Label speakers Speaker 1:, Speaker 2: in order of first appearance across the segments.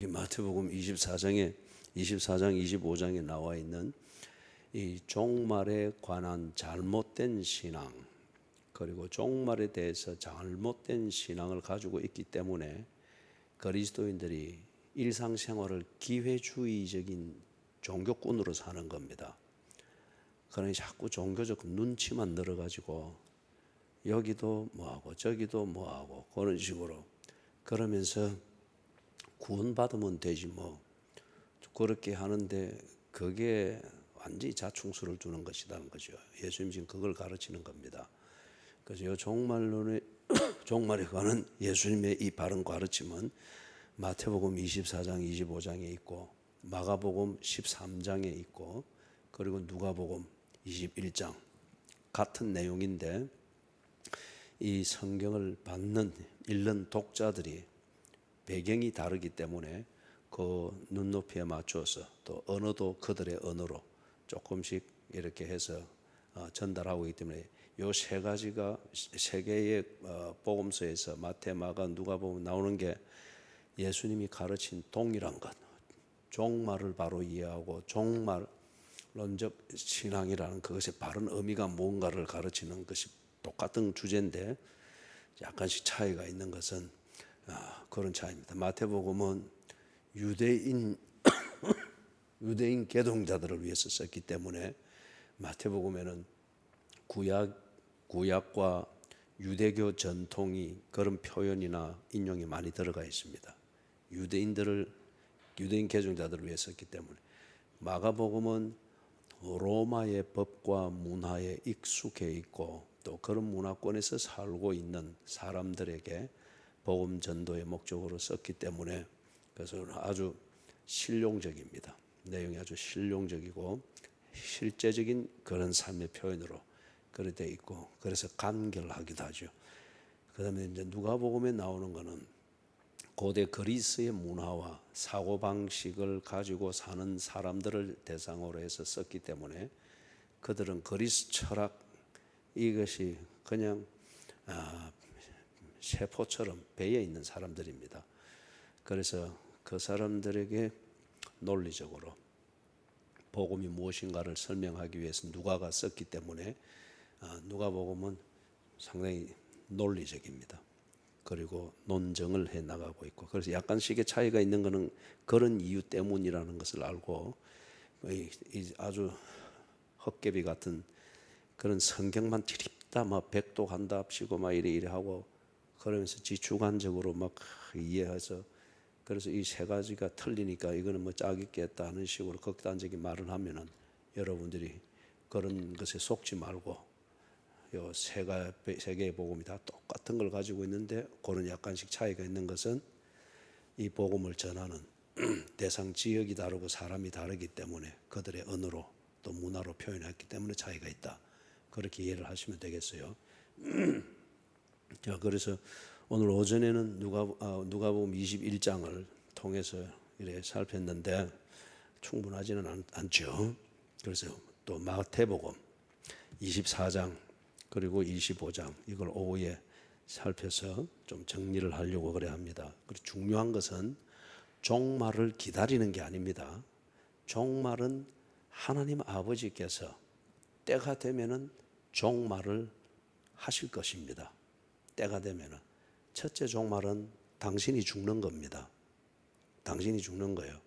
Speaker 1: 이 마태복음 24장 25장에 나와 있는 이 종말에 관한 잘못된 신앙, 그리고 종말에 대해서 잘못된 신앙을 가지고 있기 때문에 그리스도인들이 일상생활을 기회주의적인 종교꾼으로 사는 겁니다. 그러니 자꾸 종교적 눈치만 늘어가지고 여기도 뭐하고 저기도 뭐하고 그런 식으로 그러면서 구원받으면 되지 뭐 그렇게 하는데 그게 완전히 자충수를 두는 것이라는 거죠. 예수님 지금 그걸 가르치는 겁니다. 그래서 이 종말에 관한 예수님의 이 바른 가르침은 마태복음 24장 25장에 있고 마가복음 13장에 있고 그리고 누가복음 21장 같은 내용인데 이 성경을 읽는 독자들이 배경이 다르기 때문에 그 눈높이에 맞춰서 또 언어도 그들의 언어로 조금씩 이렇게 해서 전달하고 있기 때문에 이 세 가지가 세 개의 복음서에서 마태, 마가, 누가복음 나오는 게 예수님이 가르친 동일한 것, 종말을 바로 이해하고 종말론적 신앙이라는 그것의 바른 의미가 뭔가를 가르치는 것이 똑같은 주제인데 약간씩 차이가 있는 것은 그런 차이입니다. 마태복음은 유대인 계동자들을 위해서 썼기 때문에 마태복음에는 구약과 유대교 전통이 그런 표현이나 인용이 많이 들어가 있습니다. 유대인 계종자들을 위해 썼기 때문에 마가복음은 로마의 법과 문화에 익숙해 있고 또 그런 문화권에서 살고 있는 사람들에게 복음 전도의 목적으로 썼기 때문에 그래서 아주 실용적입니다. 내용이 아주 실용적이고 실제적인 그런 삶의 표현으로 그렇게 되어 있고 그래서 간결하기도 하죠. 그다음에 이제 누가복음에 나오는 거는 고대 그리스의 문화와 사고 방식을 가지고 사는 사람들을 대상으로 해서 썼기 때문에 그들은 그리스 철학 이것이 그냥 세포처럼 배에 있는 사람들입니다. 그래서 그 사람들에게 논리적으로 복음이 무엇인가를 설명하기 위해서 누가가 썼기 때문에 누가복음은 상당히 논리적입니다. 그리고 논증을 해 나가고 있고 그래서 약간씩의 차이가 있는 것은 그런 이유 때문이라는 것을 알고 아주 헛개비 같은 그런 성경만 드립다 막 백도 간답시고 막 이래 하고 그러면서 지주관적으로 막 이해해서 그래서 이 세 가지가 틀리니까 이거는 뭐 짜깁겠다 하는 식으로 극단적인 말을 하면은 여러분들이 그런 것에 속지 말고 요 세 개의 복음이 다 똑같은 걸 가지고 있는데 그런 약간씩 차이가 있는 것은 이 복음을 전하는 대상 지역이 다르고 사람이 다르기 때문에 그들의 언어로 또 문화로 표현했기 때문에 차이가 있다. 그렇게 이해를 하시면 되겠어요. 자, 그래서 오늘 오전에는 누가복음 21장을 통해서 이렇게 살폈는데 충분하지는 않죠. 그래서 또 마태복음 24장 그리고 25장 이걸 오후에 살펴서 좀 정리를 하려고 그래 합니다. 그리고 중요한 것은 종말을 기다리는 게 아닙니다. 종말은 하나님 아버지께서 때가 되면은 종말을 하실 것입니다. 때가 되면은 첫째 종말은 당신이 죽는 겁니다. 당신이 죽는 거예요.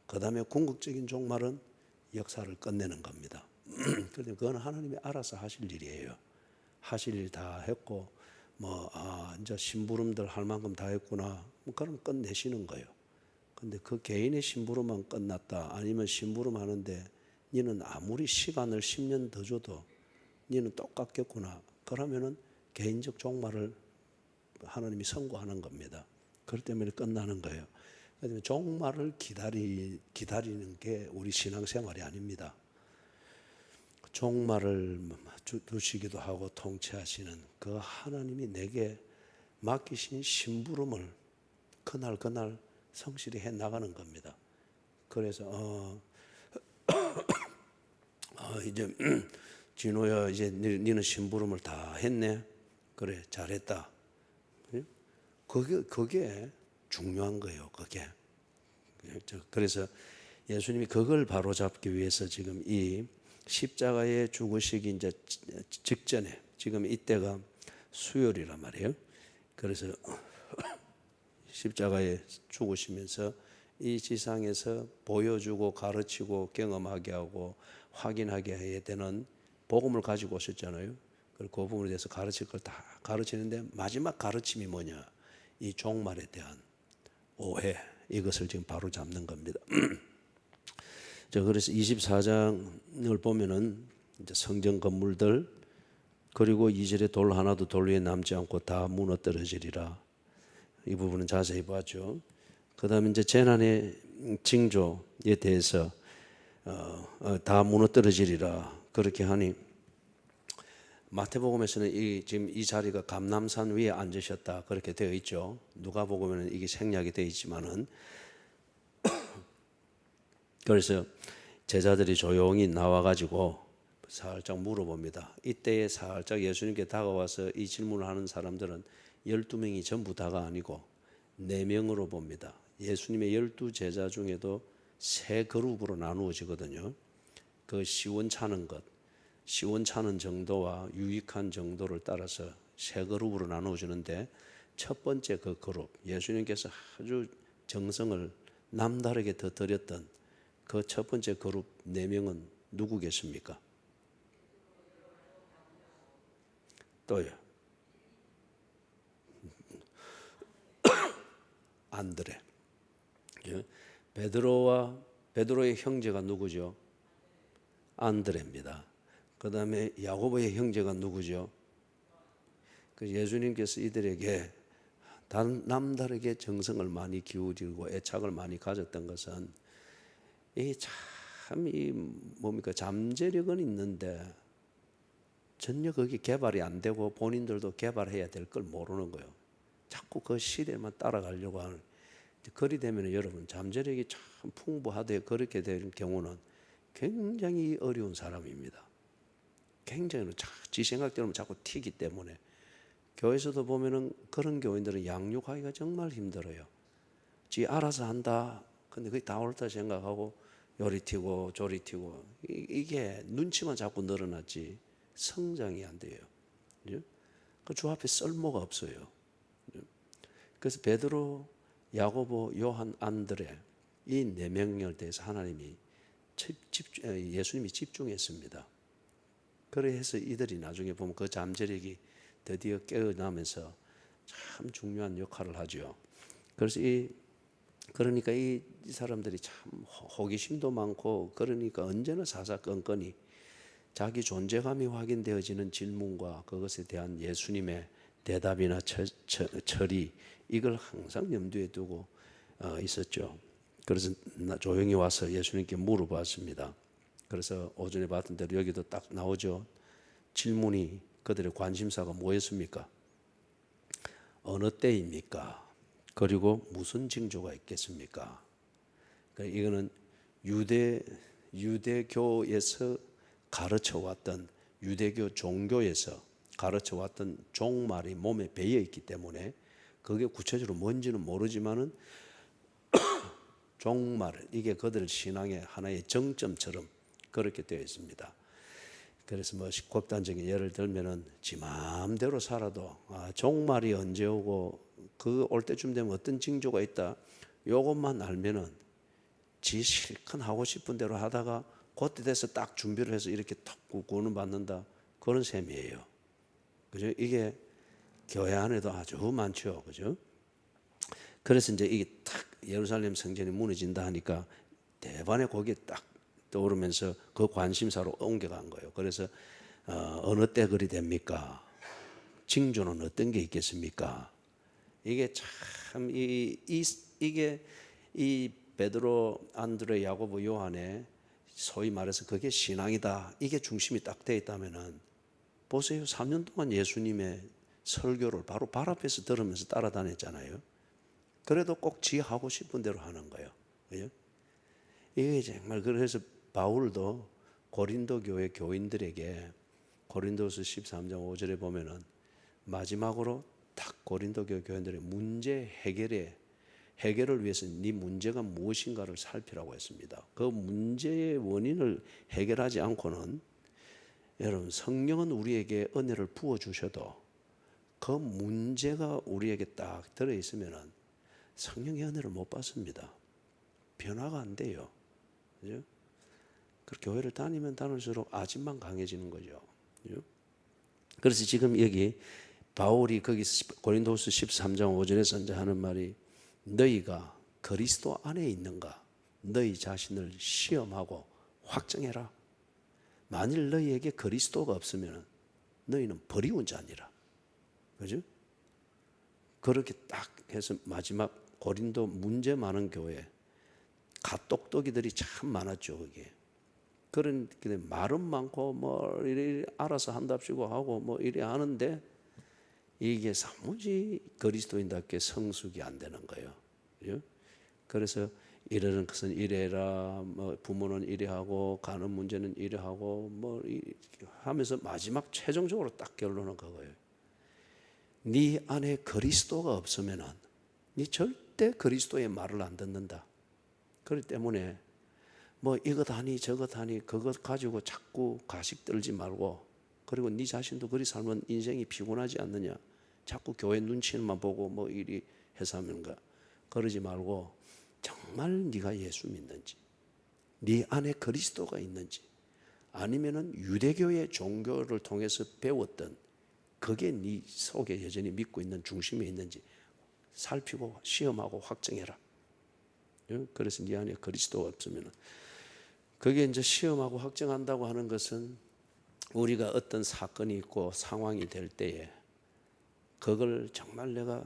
Speaker 1: 그 다음에 궁극적인 종말은 역사를 끝내는 겁니다. 그런데 그건 하나님이 알아서 하실 일이에요. 하실 일 다 했고 이제 심부름들 할 만큼 다 했구나. 그럼 끝내시는 거예요. 근데 그 개인의 심부름만 끝났다. 아니면 심부름 하는데 니는 아무리 시간을 10년 더 줘도 니는 똑같겠구나. 그러면은 개인적 종말을 하나님이 선고하는 겁니다. 그렇기 때문에 끝나는 거예요. 그래서 종말을 기다리는 게 우리 신앙생활이 아닙니다. 종말을 두시기도 하고 통치하시는 그 하나님이 내게 맡기신 심부름을 그날 성실히 해 나가는 겁니다. 그래서 이제 진호야 이제 너는 심부름을 다 했네. 그래 잘했다. 그게 중요한 거예요. 그게 그래서 예수님이 그걸 바로잡기 위해서 지금 이 십자가에 죽으시기 이제 직전에 지금 이때가 수요일이란 말이에요. 그래서 십자가에 죽으시면서 이 지상에서 보여주고 가르치고 경험하게 하고 확인하게 해야 되는 복음을 가지고 오셨잖아요. 그리고 그 부분에 대해서 가르칠 걸 다 가르치는데 마지막 가르침이 뭐냐? 이 종말에 대한 오해, 이것을 지금 바로 잡는 겁니다. 그래서 24장을 보면은 이제 성전 건물들, 그리고 2절에 돌 하나도 돌 위에 남지 않고 다 무너뜨려지리라. 이 부분은 자세히 봤죠. 그 다음에 이제 재난의 징조에 대해서 다 무너뜨려지리라 그렇게 하니, 마태복음에서는 지금 이 자리가 감람산 위에 앉으셨다 그렇게 되어 있죠. 누가복음에는 이게 생략이 되어 있지만은 그래서 제자들이 조용히 나와가지고 살짝 물어봅니다. 이때에 살짝 예수님께 다가와서 이 질문을 하는 사람들은 12명이 전부 다가 아니고 4명으로 봅니다. 예수님의 12제자 중에도 3그룹으로 나누어지거든요. 그 시원찮은 것, 시원찮은 정도와 유익한 정도를 따라서 3그룹으로 나누어지는데, 첫 번째 그 그룹, 예수님께서 아주 정성을 남다르게 더 드렸던 그 첫 번째 그룹 4명은 누구겠습니까? 또요. 안드레. 베드로의 형제가 누구죠? 안드레입니다. 그 다음에 야고보의 형제가 누구죠? 그 예수님께서 이들에게 남다르게 정성을 많이 기울이고 애착을 많이 가졌던 것은 이 뭡니까, 잠재력은 있는데 전혀 그게 개발이 안 되고 본인들도 개발해야 될 걸 모르는 거예요. 자꾸 그 시대만 따라가려고 하는. 그리 되면 여러분, 잠재력이 참 풍부하되 그렇게 되는 경우는 굉장히 어려운 사람입니다. 굉장히 지 생각대로 자꾸 튀기 때문에. 교회에서도 보면은 그런 교인들은 양육하기가 정말 힘들어요. 지 알아서 한다. 근데 그게 다 옳다 생각하고 요리 튀고 조리 튀고, 이게 눈치만 자꾸 늘어났지 성장이 안 돼요. 그 주 앞에 쓸모가 없어요. 그래서 베드로, 야고보, 요한, 안드레, 이 4명에 대해서 하나님이 예수님이 집중했습니다. 그래서 이들이 나중에 보면 그 잠재력이 드디어 깨어나면서 참 중요한 역할을 하죠. 그래서 그러니까 이 사람들이 참 호기심도 많고, 그러니까 언제나 사사건건이 자기 존재감이 확인되어지는 질문과 그것에 대한 예수님의 대답이나 처리, 이걸 항상 염두에 두고 있었죠. 그래서 조용히 와서 예수님께 물어봤습니다. 그래서 오전에 봤던 대로 여기도 딱 나오죠. 질문이, 그들의 관심사가 뭐였습니까? 어느 때입니까? 그리고 무슨 징조가 있겠습니까? 그러니까 이거는 유대교에서 가르쳐왔던, 유대교 종교에서 가르쳐왔던 종말이 몸에 배어 있기 때문에, 그게 구체적으로 뭔지는 모르지만은 종말, 이게 그들 신앙의 하나의 정점처럼 그렇게 되어 있습니다. 그래서 뭐 극단적인 예를 들면은 지 마음대로 살아도 종말이 언제 오고 그 올 때쯤 되면 어떤 징조가 있다, 요것만 알면은 지 실컷 하고 싶은 대로 하다가 그때 돼서 딱 준비를 해서 이렇게 탁 구원을 받는다, 그런 셈이에요. 그죠? 이게 교회 안에도 아주 많죠. 그죠? 그래서 이제 이게 딱 예루살렘 성전이 무너진다 하니까 대반의 거기에 딱 떠오르면서 그 관심사로 옮겨간 거예요. 그래서 어느 때 그리 됩니까? 징조는 어떤 게 있겠습니까? 이게 참 이게 이 베드로, 안드레, 야고보, 요한의 소위 말해서 그게 신앙이다, 이게 중심이 딱 돼 있다면은, 보세요. 3년 동안 예수님의 설교를 바로 발 앞에서 들으면서 따라다녔잖아요. 그래도 꼭 지 하고 싶은 대로 하는 거예요. 그죠? 이게 정말, 그래서 바울도 고린도 교회 교인들에게 고린도서 13장 5절에 보면은 마지막으로 딱 고린도 교회 교인들의 문제 해결을 위해서 네 문제가 무엇인가를 살피라고 했습니다. 그 문제의 원인을 해결하지 않고는 여러분 성령은 우리에게 은혜를 부어주셔도 그 문제가 우리에게 딱 들어있으면 성령의 은혜를 못 받습니다. 변화가 안 돼요. 그죠? 그 교회를 다니면 다닐수록 아직만 강해지는 거죠. 그죠? 그래서 지금 여기 바울이 거기 고린도후서 13장 5절에서 이제 하는 말이 너희가 그리스도 안에 있는가 너희 자신을 시험하고 확정해라. 만일 너희에게 그리스도가 없으면 너희는 버리운 자니라. 그죠? 그렇게 딱 해서 마지막 고린도 문제 많은 교회 갓똑똑이들이 참 많았죠. 거기에. 그런 말은 많고 뭐 이래 알아서 한답시고 하고 뭐 이래 하는데 이게 사무지 그리스도인답게 성숙이 안 되는 거예요. 그죠? 그래서 이러는 것은 이래라, 뭐 부모는 이래 하고 가는 문제는 이래 하고 뭐 하면서 마지막 최종적으로 딱 결론은 그거예요. 네 안에 그리스도가 없으면은 네 절대 그리스도의 말을 안 듣는다. 그렇기 때문에 뭐 이것 하니 저것 하니 그것 가지고 자꾸 가식 떨지 말고 그리고 네 자신도 그리 살면 인생이 피곤하지 않느냐. 자꾸 교회 눈치만 보고 뭐 이리 해서 하는가. 그러지 말고 정말 네가 예수 믿는지 네 안에 그리스도가 있는지 아니면은 유대교의 종교를 통해서 배웠던 그게 네 속에 여전히 믿고 있는 중심에 있는지 살피고 시험하고 확정해라. 그래서 네 안에 그리스도가 없으면 그게 이제 시험하고 확정한다고 하는 것은 우리가 어떤 사건이 있고 상황이 될 때에 그걸 정말 내가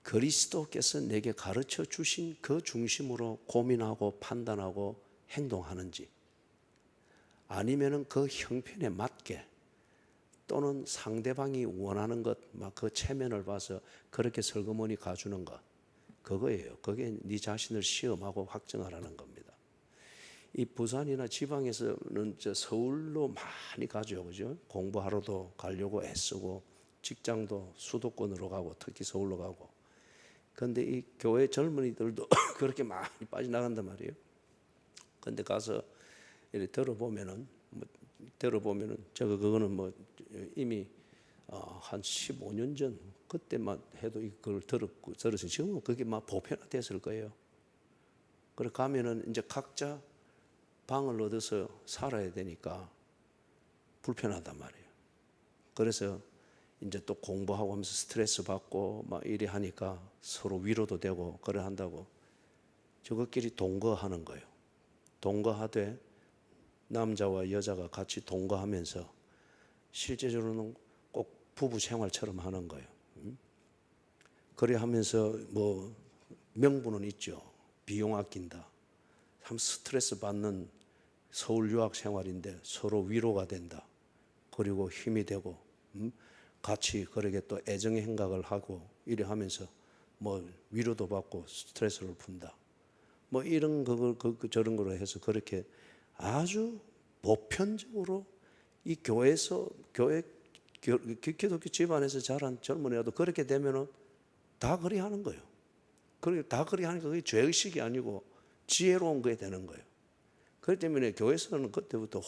Speaker 1: 그리스도께서 내게 가르쳐 주신 그 중심으로 고민하고 판단하고 행동하는지 아니면은 그 형편에 맞게 또는 상대방이 원하는 것 막 그 체면을 봐서 그렇게 설거머니 가주는 것 그거예요. 그게 네 자신을 시험하고 확정하라는 겁니다. 이 부산이나 지방에서는 서울로 많이 가죠. 그죠? 공부하러도 가려고 애쓰고 직장도 수도권으로 가고 특히 서울로 가고 그런데 이 교회 젊은이들도 그렇게 많이 빠져나간단 말이에요. 그런데 가서 이렇게 들어보면은 그거는 뭐 이미 한 15년 전 그때만 해도 이걸 들어서 지금은 그게 막 보편화됐을 거예요. 그래 가면은 이제 각자 방을 얻어서 살아야 되니까 불편하단 말이에요. 그래서 이제 또 공부하고 하면서 스트레스 받고 막 이래 하니까 서로 위로도 되고 그래 한다고 저것끼리 동거하는 거예요. 동거하되 남자와 여자가 같이 동거하면서 실제적으로는 꼭 부부 생활처럼 하는 거예요. 그래 하면서 뭐 명분은 있죠. 비용 아낀다. 참 스트레스 받는 서울 유학 생활인데 서로 위로가 된다. 그리고 힘이 되고 같이 그렇게 또 애정의 행각을 하고 이래 하면서 뭐 위로도 받고 스트레스를 푼다. 뭐 이런 저런 거로 해서 그렇게 아주 보편적으로 이 교회에서 기독교 집안에서 자란 젊은 애도 그렇게 되면은 다 그리 하는 거예요. 그렇게 다 그리 하니까 그게 죄의식이 아니고 지혜로운 거에 되는 거예요. 그렇기 때문에 교회에서는 그때부터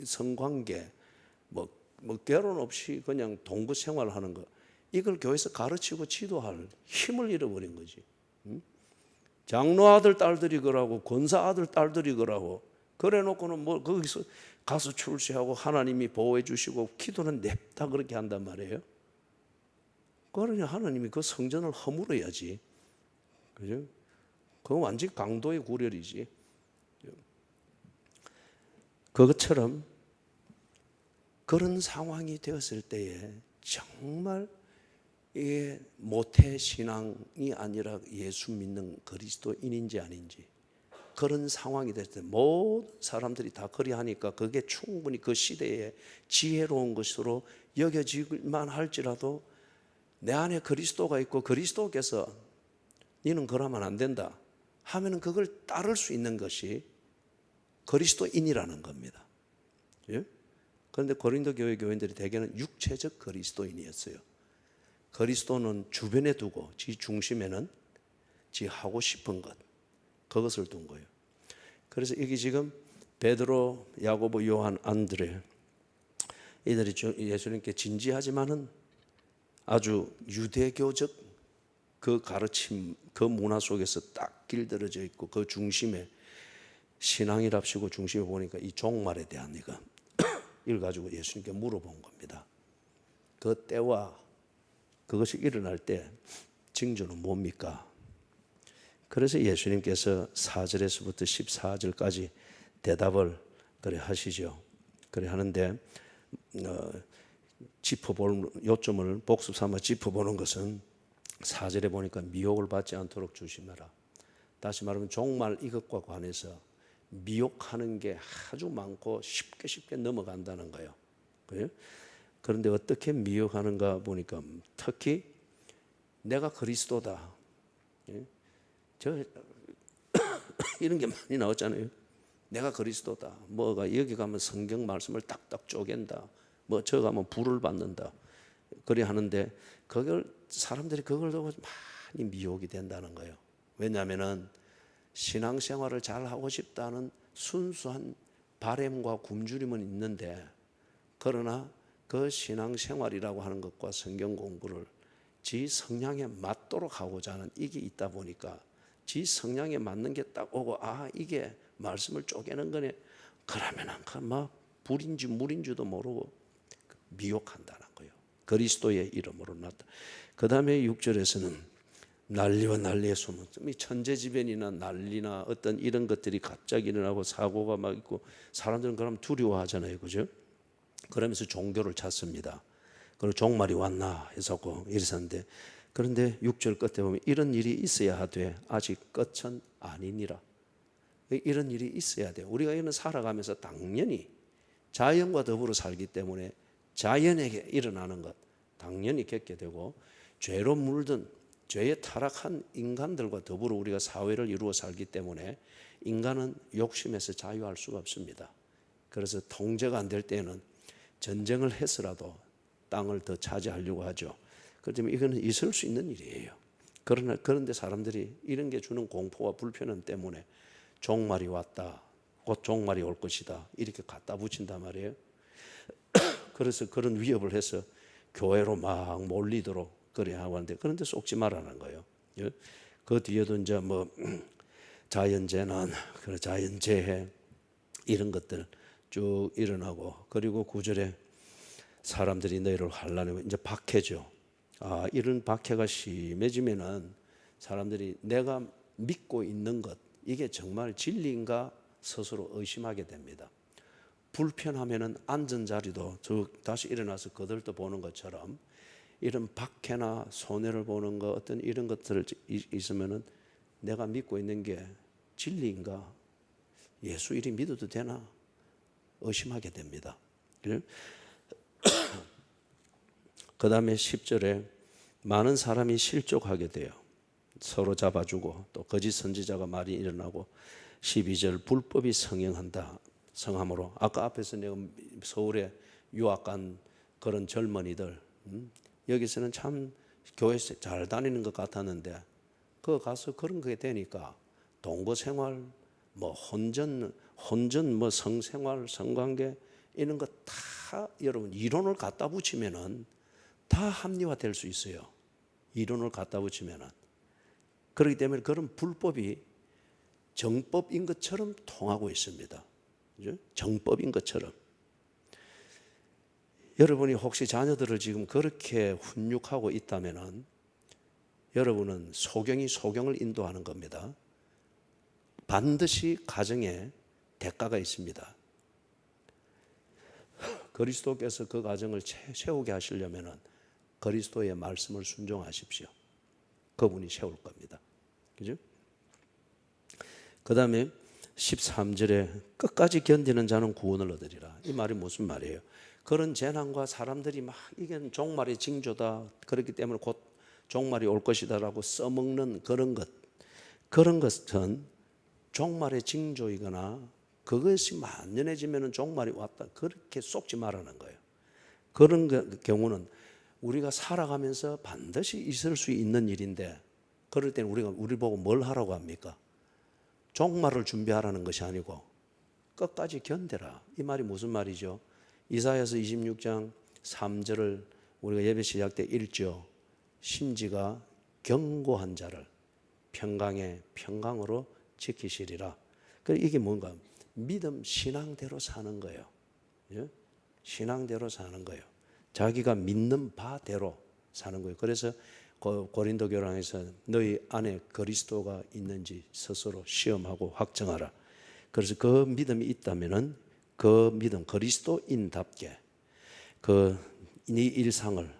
Speaker 1: 성관계, 결혼 없이 그냥 동거 생활하는 거, 이걸 교회에서 가르치고 지도할 힘을 잃어버린 거지. 장로 아들 딸들이 그러고 권사 아들 딸들이 그러고 그래놓고는 뭐 거기서 가서 출세하고 하나님이 보호해 주시고 기도는 냅다 그렇게 한단 말이에요. 그러니 하나님이 그 성전을 허물어야지. 그죠? 그건 완전히 강도의 구렬이지. 그것처럼 그런 상황이 되었을 때에 정말 이게 모태신앙이 아니라 예수 믿는 그리스도인인지 아닌지 그런 상황이 됐을 때 모든 사람들이 다 그리하니까 그게 충분히 그 시대에 지혜로운 것으로 여겨지만 할지라도 내 안에 그리스도가 있고 그리스도께서 너는 그러면 안 된다 하면은 그걸 따를 수 있는 것이 그리스도인이라는 겁니다. 예? 그런데 고린도 교회 교인들이 대개는 육체적 그리스도인이었어요. 그리스도는 주변에 두고 지 중심에는 지 하고 싶은 것, 그것을 둔 거예요. 그래서 이게 지금 베드로, 야고보, 요한, 안드레 이들이 예수님께 진지하지만은 아주 유대교적 그 가르침, 그 문화 속에서 딱 길들여져 있고 그 중심에 신앙이랍시고 중심에 보니까 이 종말에 대한 이걸 가지고 예수님께 물어본 겁니다. 그 때와 그것이 일어날 때 징조는 뭡니까? 그래서 예수님께서 4절에서부터 14절까지 대답을 그래 하시죠. 그래 하는데 짚어볼 요점을 복습 삼아 짚어보는 것은 4절에 보니까 미혹을 받지 않도록 조심하라. 다시 말하면 종말 이것과 관해서 미혹하는 게 아주 많고 쉽게 넘어간다는 거예요. 그래요? 그런데 어떻게 미혹하는가 보니까 특히 내가 그리스도다. 이런 게 많이 나왔잖아요. 내가 그리스도다. 뭐가 여기 가면 성경 말씀을 딱딱 쪼갠다. 뭐 저 가면 불을 받는다. 그래 하는데 그걸 사람들이 그걸 보고 많이 미혹이 된다는 거예요. 왜냐하면은 신앙생활을 잘 하고 싶다는 순수한 바램과 굶주림은 있는데 그러나 그 신앙생활이라고 하는 것과 성경 공부를 지 성향에 맞도록 하고자 하는 이게 있다 보니까 지 성향에 맞는 게 딱 오고 이게 말씀을 쪼개는 거네. 그러면은 막 불인지 물인지도 모르고 미혹한다는 거예요. 그리스도의 이름으로 나타. 그 다음에 6절에서는 난리와 난리의 소문, 천재지변이나 난리나 어떤 이런 것들이 갑자기 일어나고 사고가 막 있고 사람들은 그럼 두려워하잖아요, 그죠? 그러면서 종교를 찾습니다. 그리고 종말이 왔나 해서 이랬었는데 그런데 6절 끝에 보면 이런 일이 있어야 하되 아직 끝은 아니니라. 이런 일이 있어야 돼요. 우리가 이는 살아가면서 당연히 자연과 더불어 살기 때문에 자연에게 일어나는 것 당연히 겪게 되고 죄로 물든 죄에 타락한 인간들과 더불어 우리가 사회를 이루어 살기 때문에 인간은 욕심에서 자유할 수가 없습니다. 그래서 통제가 안 될 때는 전쟁을 해서라도 땅을 더 차지하려고 하죠. 그렇지만 이거는 있을 수 있는 일이에요. 그런데 사람들이 이런 게 주는 공포와 불편함 때문에 종말이 왔다, 곧 종말이 올 것이다 이렇게 갖다 붙인단 말이에요. 그래서 그런 위협을 해서 교회로 막 몰리도록 그래 하고 하는데 그런데 속지 말라는 거예요. 그 뒤에도 이제 뭐 자연재난, 자연재해 이런 것들 쭉 일어나고 그리고 9절에 사람들이 너희를 환난에 이제 박해죠. 이런 박해가 심해지면은 사람들이 내가 믿고 있는 것 이게 정말 진리인가 스스로 의심하게 됩니다. 불편하면은 앉은 자리도 다시 일어나서 거들떠 보는 것처럼 이런 박해나 손해를 보는 것 어떤 이런 것들 있으면은 내가 믿고 있는 게 진리인가 예수 이리 믿어도 되나 의심하게 됩니다. 그 다음에 10절에 많은 사람이 실족하게 돼요. 서로 잡아주고 또 거짓 선지자가 많이 일어나고 12절 불법이 성함으로 아까 앞에서 내가 서울에 유학 간 그런 젊은이들 여기서는 참 교회 잘 다니는 것 같았는데 그 가서 그런 게 되니까 동거 생활 뭐 혼전 뭐 성생활 성관계 이런 거 다 여러분 이론을 갖다 붙이면은 다 합리화될 수 있어요. 이론을 갖다 붙이면은 그렇기 때문에 그런 불법이 정법인 것처럼 통하고 있습니다. 그죠? 정법인 것처럼. 여러분이 혹시 자녀들을 지금 그렇게 훈육하고 있다면은 여러분은 소경이 소경을 인도하는 겁니다. 반드시 가정에 대가가 있습니다. 그리스도께서 그 가정을 세우게 하시려면은 그리스도의 말씀을 순종하십시오. 그분이 세울 겁니다. 그죠? 그 다음에 13절에 끝까지 견디는 자는 구원을 얻으리라. 이 말이 무슨 말이에요? 그런 재난과 사람들이 막 이게 종말의 징조다. 그렇기 때문에 곧 종말이 올 것이다라고 써먹는 그런 것은 종말의 징조이거나 그것이 만연해지면 종말이 왔다. 그렇게 속지 말라는 거예요. 그런 경우는 우리가 살아가면서 반드시 있을 수 있는 일인데, 그럴 때는 우리 보고 뭘 하라고 합니까? 종말을 준비하라는 것이 아니고 끝까지 견뎌라. 이 말이 무슨 말이죠? 이사야서 26장 3절을 우리가 예배 시작 때 읽죠. 심지가 견고한 자를 평강에 평강으로 지키시리라. 이게 뭔가 믿음 신앙대로 사는 거예요. 신앙대로 사는 거예요. 자기가 믿는 바대로 사는 거예요. 그래서 고린도 교랑에서 너희 안에 그리스도가 있는지 스스로 시험하고 확정하라. 그래서 그 믿음이 있다면은 그 믿음 그리스도인답게 네 일상을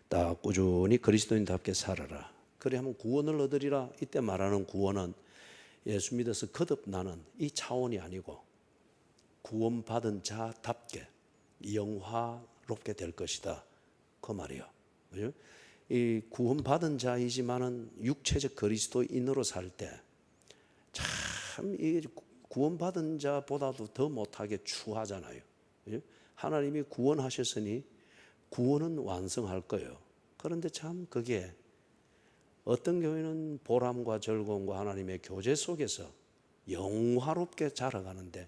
Speaker 1: 딱 꾸준히 그리스도인답게 살아라. 그래 하면 구원을 얻으리라. 이때 말하는 구원은 예수 믿어서 거듭나는 이 차원이 아니고 구원받은 자답게 영화롭게 될 것이다. 그 말이에요. 그죠? 이 구원받은 자이지만은 육체적 그리스도인으로 살 때 참 이 구원받은 자보다도 더 못하게 추하잖아요. 그죠? 하나님이 구원하셨으니 구원은 완성할 거예요. 그런데 참 그게 어떤 교회는 보람과 즐거움과 하나님의 교제 속에서 영화롭게 자라가는데,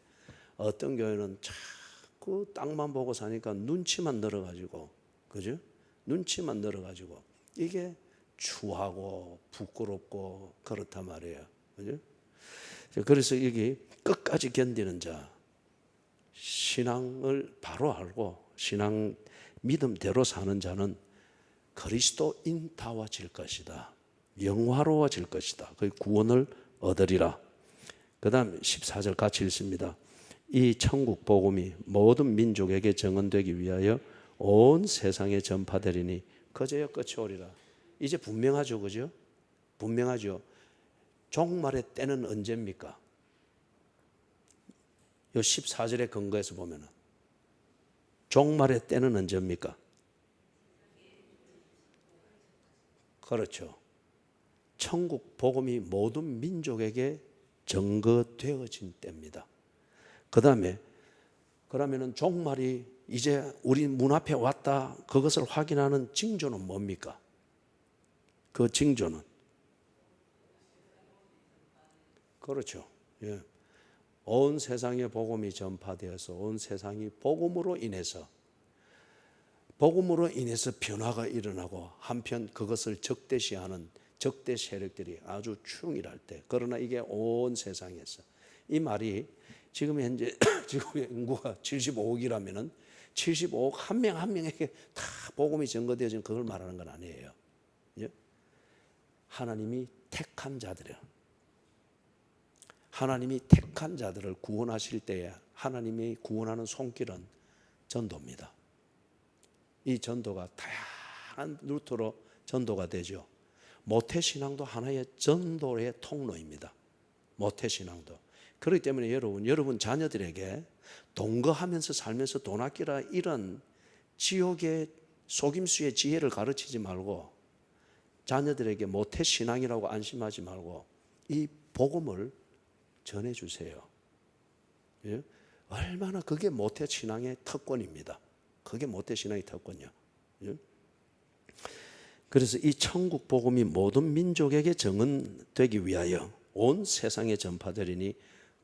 Speaker 1: 어떤 교회는 자꾸 땅만 보고 사니까 눈치만 늘어가지고, 그죠? 눈치만 늘어가지고 이게 추하고 부끄럽고 그렇단 말이에요. 그죠? 그래서 여기 끝까지 견디는 자, 신앙을 바로 알고 신앙 믿음대로 사는 자는 그리스도인다워질 것이다. 영화로워질 것이다. 그 구원을 얻으리라. 그 다음 14절 같이 읽습니다. 이 천국 복음이 모든 민족에게 증언되기 위하여 온 세상에 전파되리니 그제야 끝이 오리라. 이제 분명하죠, 그죠? 분명하죠. 종말의 때는 언제입니까? 이 14절의 근거에서 보면은 종말의 때는 언제입니까? 그렇죠. 천국 복음이 모든 민족에게 증거되어진 때입니다. 그 다음에 그러면은 종말이 이제 우리 문 앞에 왔다, 그것을 확인하는 징조는 뭡니까? 그 징조는 그렇죠. 예. 온 세상에 복음이 전파되어서 온 세상이 복음으로 인해서 변화가 일어나고, 한편 그것을 적대시하는 적대 세력들이 아주 충일할 때, 그러나 이게 온 세상에서, 이 말이 지금 현재 지금의 인구가 75억이라면은 75억 한 명 한 명에게 다 복음이 전거되어진 그걸 말하는 건 아니에요. 하나님이 택한 자들이요. 하나님이 택한 자들을 구원하실 때에 하나님이 구원하는 손길은 전도입니다. 이 전도가 다양한 루트로 전도가 되죠. 모태신앙도 하나의 전도의 통로입니다. 모태신앙도. 그렇기 때문에 여러분 자녀들에게 동거하면서 살면서 돈 아끼라 이런 지옥의 속임수의 지혜를 가르치지 말고, 자녀들에게 모태신앙이라고 안심하지 말고 이 복음을 전해주세요. 예? 얼마나 그게 모태신앙의 특권입니다. 그게 모태신앙의 특권이야. 예? 그래서 이 천국 복음이 모든 민족에게 증언되기 위하여 온 세상에 전파되리니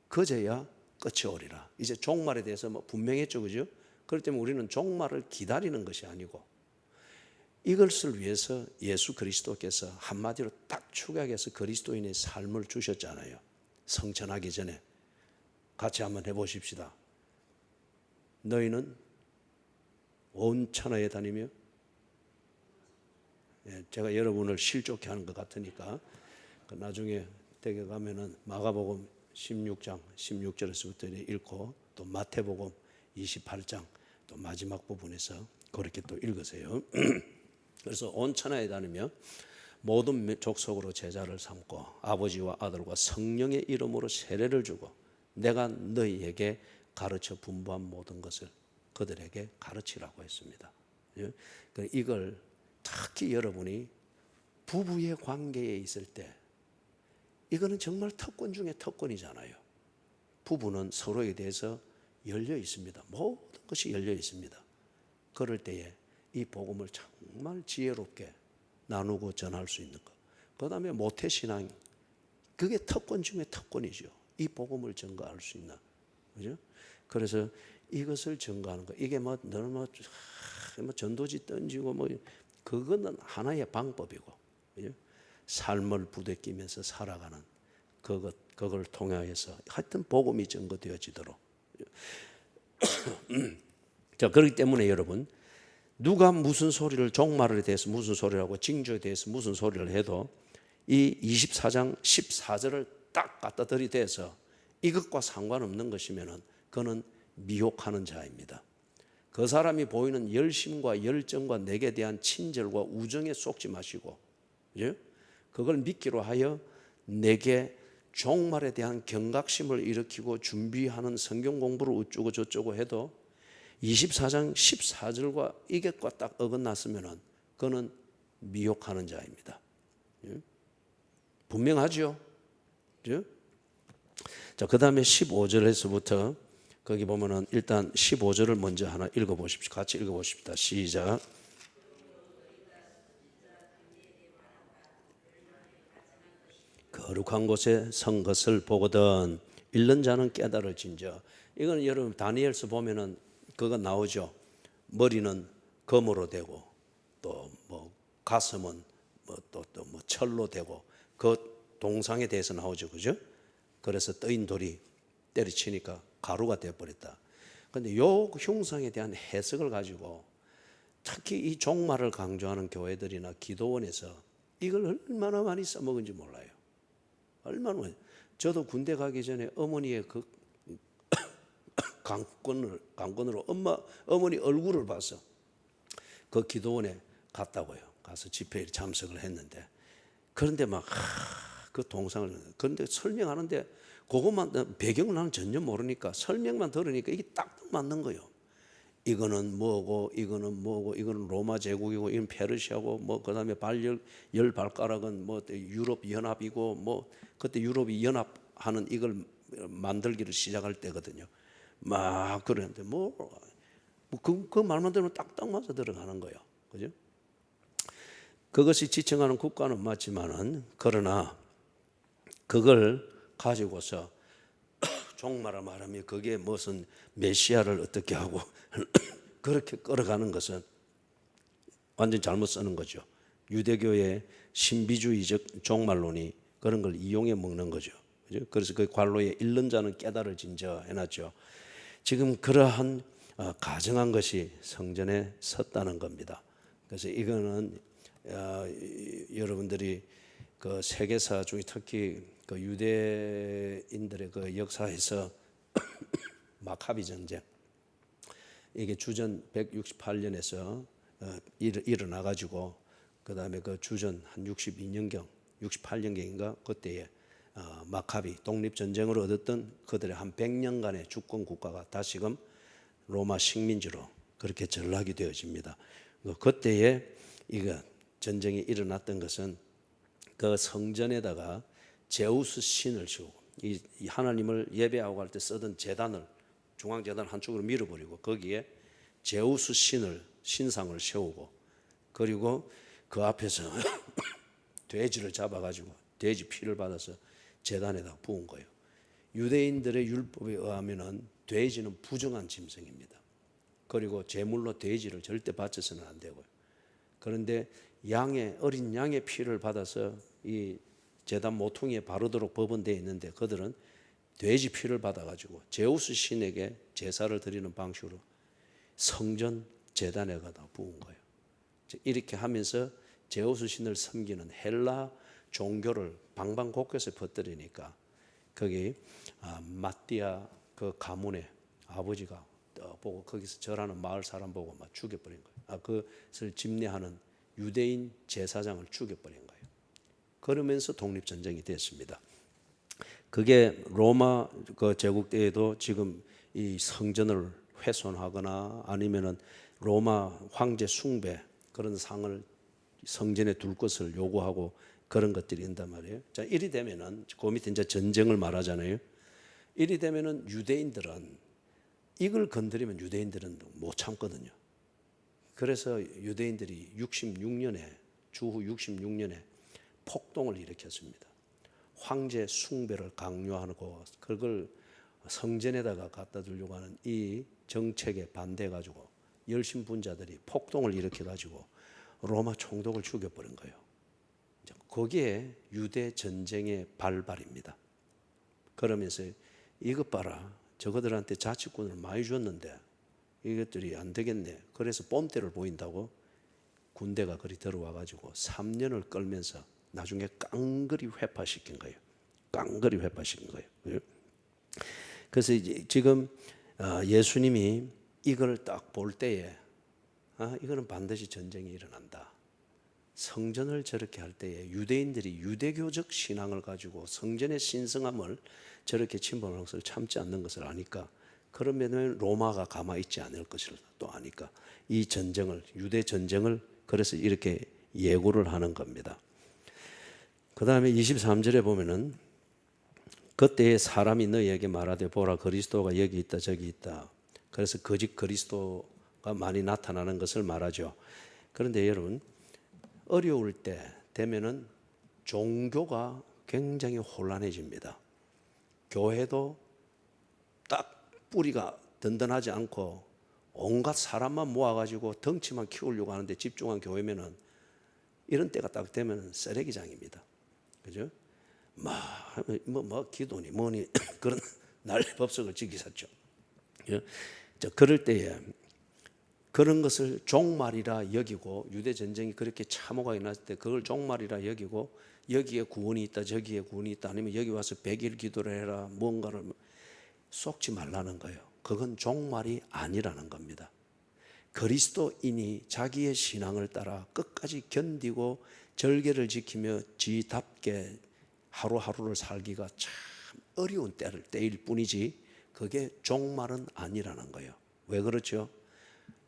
Speaker 1: 그제야 끝이 오리라. 이제 종말에 대해서 분명했죠, 그죠? 그렇기 때문에 우리는 종말을 기다리는 것이 아니고, 이것을 위해서 예수 그리스도께서 한마디로 딱 축약해서 그리스도인의 삶을 주셨잖아요. 성천하기 전에. 같이 한번 해보십시다. 너희는 온 천하에 다니며, 제가 여러분을 실족해 하는 것 같으니까 나중에 댁에 가면은 마가복음 16장 16절에서부터 읽고, 또 마태복음 28장 또 마지막 부분에서 그렇게 또 읽으세요. 그래서 온 천하에 다니며 모든 족속으로 제자를 삼고 아버지와 아들과 성령의 이름으로 세례를 주고 내가 너희에게 가르쳐 분부한 모든 것을 그들에게 가르치라고 했습니다. 이걸 특히 여러분이 부부의 관계에 있을 때, 이거는 정말 특권 중에 특권이잖아요. 부부는 서로에 대해서 열려 있습니다. 모든 것이 열려 있습니다. 그럴 때에 이 복음을 정말 지혜롭게 나누고 전할 수 있는 것. 그 다음에 모태신앙, 그게 특권 중에 특권이죠. 이 복음을 전가할 수 있나, 그죠? 그래서 이것을 전가하는 거, 이게 너무 전도지 던지고 그거는 하나의 방법이고, 그죠? 삶을 부대끼면서 살아가는 그걸 통하여서 하여튼 복음이 전거되어지도록. 자, 그렇기 때문에 여러분, 누가 무슨 소리를, 종말에 대해서 무슨 소리를 하고 징조에 대해서 무슨 소리를 해도 이 24장 14절을 딱 갖다 들이대서 이것과 상관없는 것이면은 그는 미혹하는 자입니다. 그 사람이 보이는 열심과 열정과 내게 대한 친절과 우정에 속지 마시고, 그죠? 그걸 믿기로 하여 내게 종말에 대한 경각심을 일으키고 준비하는 성경 공부를 어쩌고 저쩌고 해도 24장 14절과 이것과 딱 어긋났으면 그는 미혹하는 자입니다. 분명하죠? 자, 그 다음에 15절에서부터 거기 보면은 일단 15절을 먼저 하나 읽어보십시오. 같이 읽어보십시다. 시작. 거룩한 곳에 선 것을 보거든 읽는 자는 깨달을진저. 이건 여러분 다니엘서 보면은 그거 나오죠. 머리는 검으로 되고 또 가슴은 또 철로 되고 그 동상에 대해서 나오죠, 그죠? 그래서 떠인 돌이 때려치니까 가루가 되어버렸다. 그런데 요 흉상에 대한 해석을 가지고 특히 이 종말을 강조하는 교회들이나 기도원에서 이걸 얼마나 많이 써먹은지 몰라요. 얼마나 많이. 저도 군대 가기 전에 어머니의 그 강권으로 어머니 얼굴을 봐서 그 기도원에 갔다고요. 가서 집회에 참석을 했는데, 그런데 그 동상을, 그런데 설명하는데 그것만, 배경을 나는 전혀 모르니까 설명만 들으니까 이게 딱 맞는 거예요. 이거는 뭐고, 이거는 뭐고, 이거는 로마 제국이고, 이건 페르시아고, 그 다음에 열 발가락은 유럽 연합이고, 그때 유럽이 연합하는 이걸 만들기를 시작할 때거든요. 막 그러는데 그 말만 들으면 딱딱 맞아 들어가는 거예요. 그죠? 그것이 지칭하는 국가는 맞지만은, 그러나 그걸 가지고서 종말을 말하면 그게 무슨 메시아를 어떻게 하고 그렇게 끌어가는 것은 완전 잘못 쓰는 거죠. 유대교의 신비주의적 종말론이 그런 걸 이용해 먹는 거죠. 그죠? 그래서 그 관로에 읽는 자는 깨달을진저 해놨죠. 지금 그러한 가정한 것이 성전에 섰다는 겁니다. 그래서 이거는 여러분들이 그 세계사 중에 특히 그 유대인들의 그 역사에서 마카비 전쟁, 이게 주전 168년에서 일어나 가지고 그 다음에 그 주전 한 62년경 68년경인가 그때에 마카비 독립전쟁으로 얻었던 그들의 한 100년간의 주권 국가가 다시금 로마 식민지로 그렇게 전락이 되어집니다. 그때에 이거 전쟁이 일어났던 것은 그 성전에다가 제우스 신을 씌우고, 이 하나님을 예배하고 할 때 쓰던 제단을, 중앙제단 한쪽으로 밀어버리고 거기에 제우스 신상을 세우고, 그리고 그 앞에서 돼지를 잡아가지고 돼지 피를 받아서 제단에다 부은 거예요. 유대인들의 율법에 의하면은 돼지는 부정한 짐승입니다. 그리고 제물로 돼지를 절대 바쳐서는 안 되고요. 그런데 어린 양의 피를 받아서 이 제단 모퉁이에 바르도록 법원되어 있는데, 그들은 돼지 피를 받아가지고 제우스 신에게 제사를 드리는 방식으로 성전 제단에 가다 부은 거예요. 이렇게 하면서 제우스 신을 섬기는 헬라 종교를 방방곡곡에서 퍼뜨리니까 거기 마띠아 그 가문의 아버지가 보고 거기서 절하는 마을 사람 보고 막 죽여버린 거예요. 그것을 집례하는 유대인 제사장을 죽여버린 거예요. 그러면서 독립전쟁이 됐습니다. 그게 로마 그 제국 때에도 지금 이 성전을 훼손하거나 아니면은 로마 황제 숭배 그런 상을 성전에 둘 것을 요구하고 그런 것들이 있단 말이에요. 자, 이리 되면은 그 밑에 이제 전쟁을 말하잖아요. 이리 되면은 유대인들은 이걸 건드리면 유대인들은 못 참거든요. 그래서 유대인들이 66년에 주후 66년에 폭동을 일으켰습니다. 황제 숭배를 강요하고 그걸 성전에다가 갖다 두려고 하는 이 정책에 반대해가지고 열심분자들이 폭동을 일으켜가지고 로마 총독을 죽여버린 거예요. 거기에 유대 전쟁의 발발입니다. 그러면서 이것 봐라, 저거들한테 자치권을 많이 줬는데 이것들이 안 되겠네. 그래서 뽐때를 보인다고 군대가 그리 들어와가지고 3년을 끌면서 나중에 깡그리 회파시킨 거예요. 깡그리 회파시킨 거예요. 그래서 이제 지금 예수님이 이걸 딱 볼 때에 이거는 반드시 전쟁이 일어난다. 성전을 저렇게 할 때에 유대인들이 유대교적 신앙을 가지고 성전의 신성함을 저렇게 침범하는 것을 참지 않는 것을 아니까, 그러면 로마가 가만히 있지 않을 것을 또 아니까 이 전쟁을, 유대 전쟁을 그래서 이렇게 예고를 하는 겁니다. 그 다음에 23절에 보면은 그때에 사람이 너희에게 말하되 보라 그리스도가 여기 있다 저기 있다. 그래서 거짓 그리스도가 많이 나타나는 것을 말하죠. 그런데 여러분, 어려울 때 되면은 종교가 굉장히 혼란해집니다. 교회도 딱 뿌리가 든든하지 않고 온갖 사람만 모아가지고 덩치만 키우려고 하는데 집중한 교회면은 이런 때가 딱 되면 쓰레기장입니다. 그죠? 뭐 기도니 뭐니 그런 난리 법석을 지키셨죠. 그럴 때에 그런 것을 종말이라 여기고, 유대 전쟁이 그렇게 참호가 일어났을 때 그걸 종말이라 여기고, 여기에 구원이 있다 저기에 구원이 있다, 아니면 여기 와서 100일 기도를 해라, 뭔가를 쏟지 말라는 거예요. 그건 종말이 아니라는 겁니다. 그리스도인이 자기의 신앙을 따라 끝까지 견디고 절개를 지키며 지답게 하루하루를 살기가 참 어려운 때일 뿐이지 그게 종말은 아니라는 거예요. 왜 그렇죠?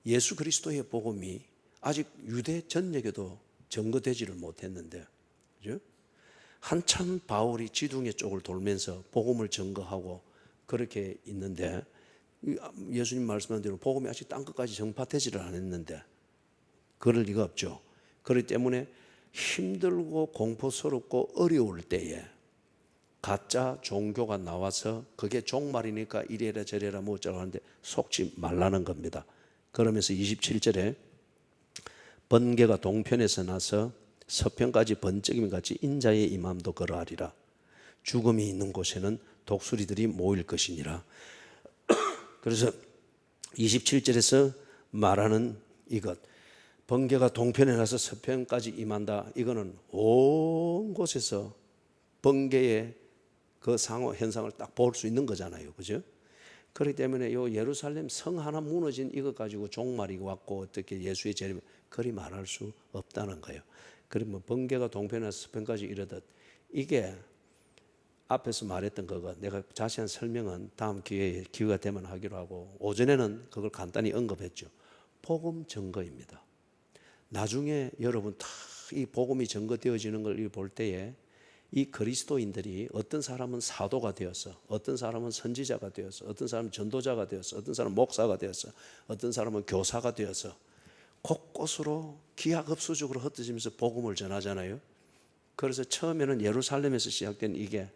Speaker 1: 예수 그리스도의 복음이 아직 유대 전역에도 전거되지를 못했는데, 그죠? 한참 바울이 지둥의 쪽을 돌면서 복음을 전거하고 그렇게 있는데, 예수님 말씀한 대로 복음이 아직 땅끝까지 전파되지를 않았는데 그럴 리가 없죠. 그렇기 때문에 힘들고 공포스럽고 어려울 때에 가짜 종교가 나와서 그게 종말이니까 이래라 저래라 뭐 어쩌라고 하는데 속지 말라는 겁니다. 그러면서 27절에 번개가 동편에서 나서 서편까지 번쩍임 같이 인자의 임함도 그러하리라. 죽음이 있는 곳에는 독수리들이 모일 것이니라. 그래서 27절에서 말하는 이것, 번개가 동편에 나서 서편까지 임한다. 이거는 온 곳에서 번개의 그 상호 현상을 딱 볼 수 있는 거잖아요. 그죠? 그렇기 때문에 요 예루살렘 성 하나 무너진 이것 가지고 종말이 왔고 어떻게 예수의 재림, 그리 말할 수 없다는 거예요. 그러면 번개가 동편에서 서편까지 이르듯, 이게 앞에서 말했던 거가 내가 자세한 설명은 다음 기회에 기회가 되면 하기로 하고, 오전에는 그걸 간단히 언급했죠. 복음 증거입니다. 나중에 여러분 다 이 복음이 증거되어지는 걸 볼 때에 이 그리스도인들이 어떤 사람은 사도가 되어서, 어떤 사람은 선지자가 되어서, 어떤 사람은 전도자가 되어서, 어떤 사람은 목사가 되어서, 어떤 사람은 교사가 되어서 곳곳으로 기하급수적으로 흩어지면서 복음을 전하잖아요. 그래서 처음에는 예루살렘에서 시작된 이게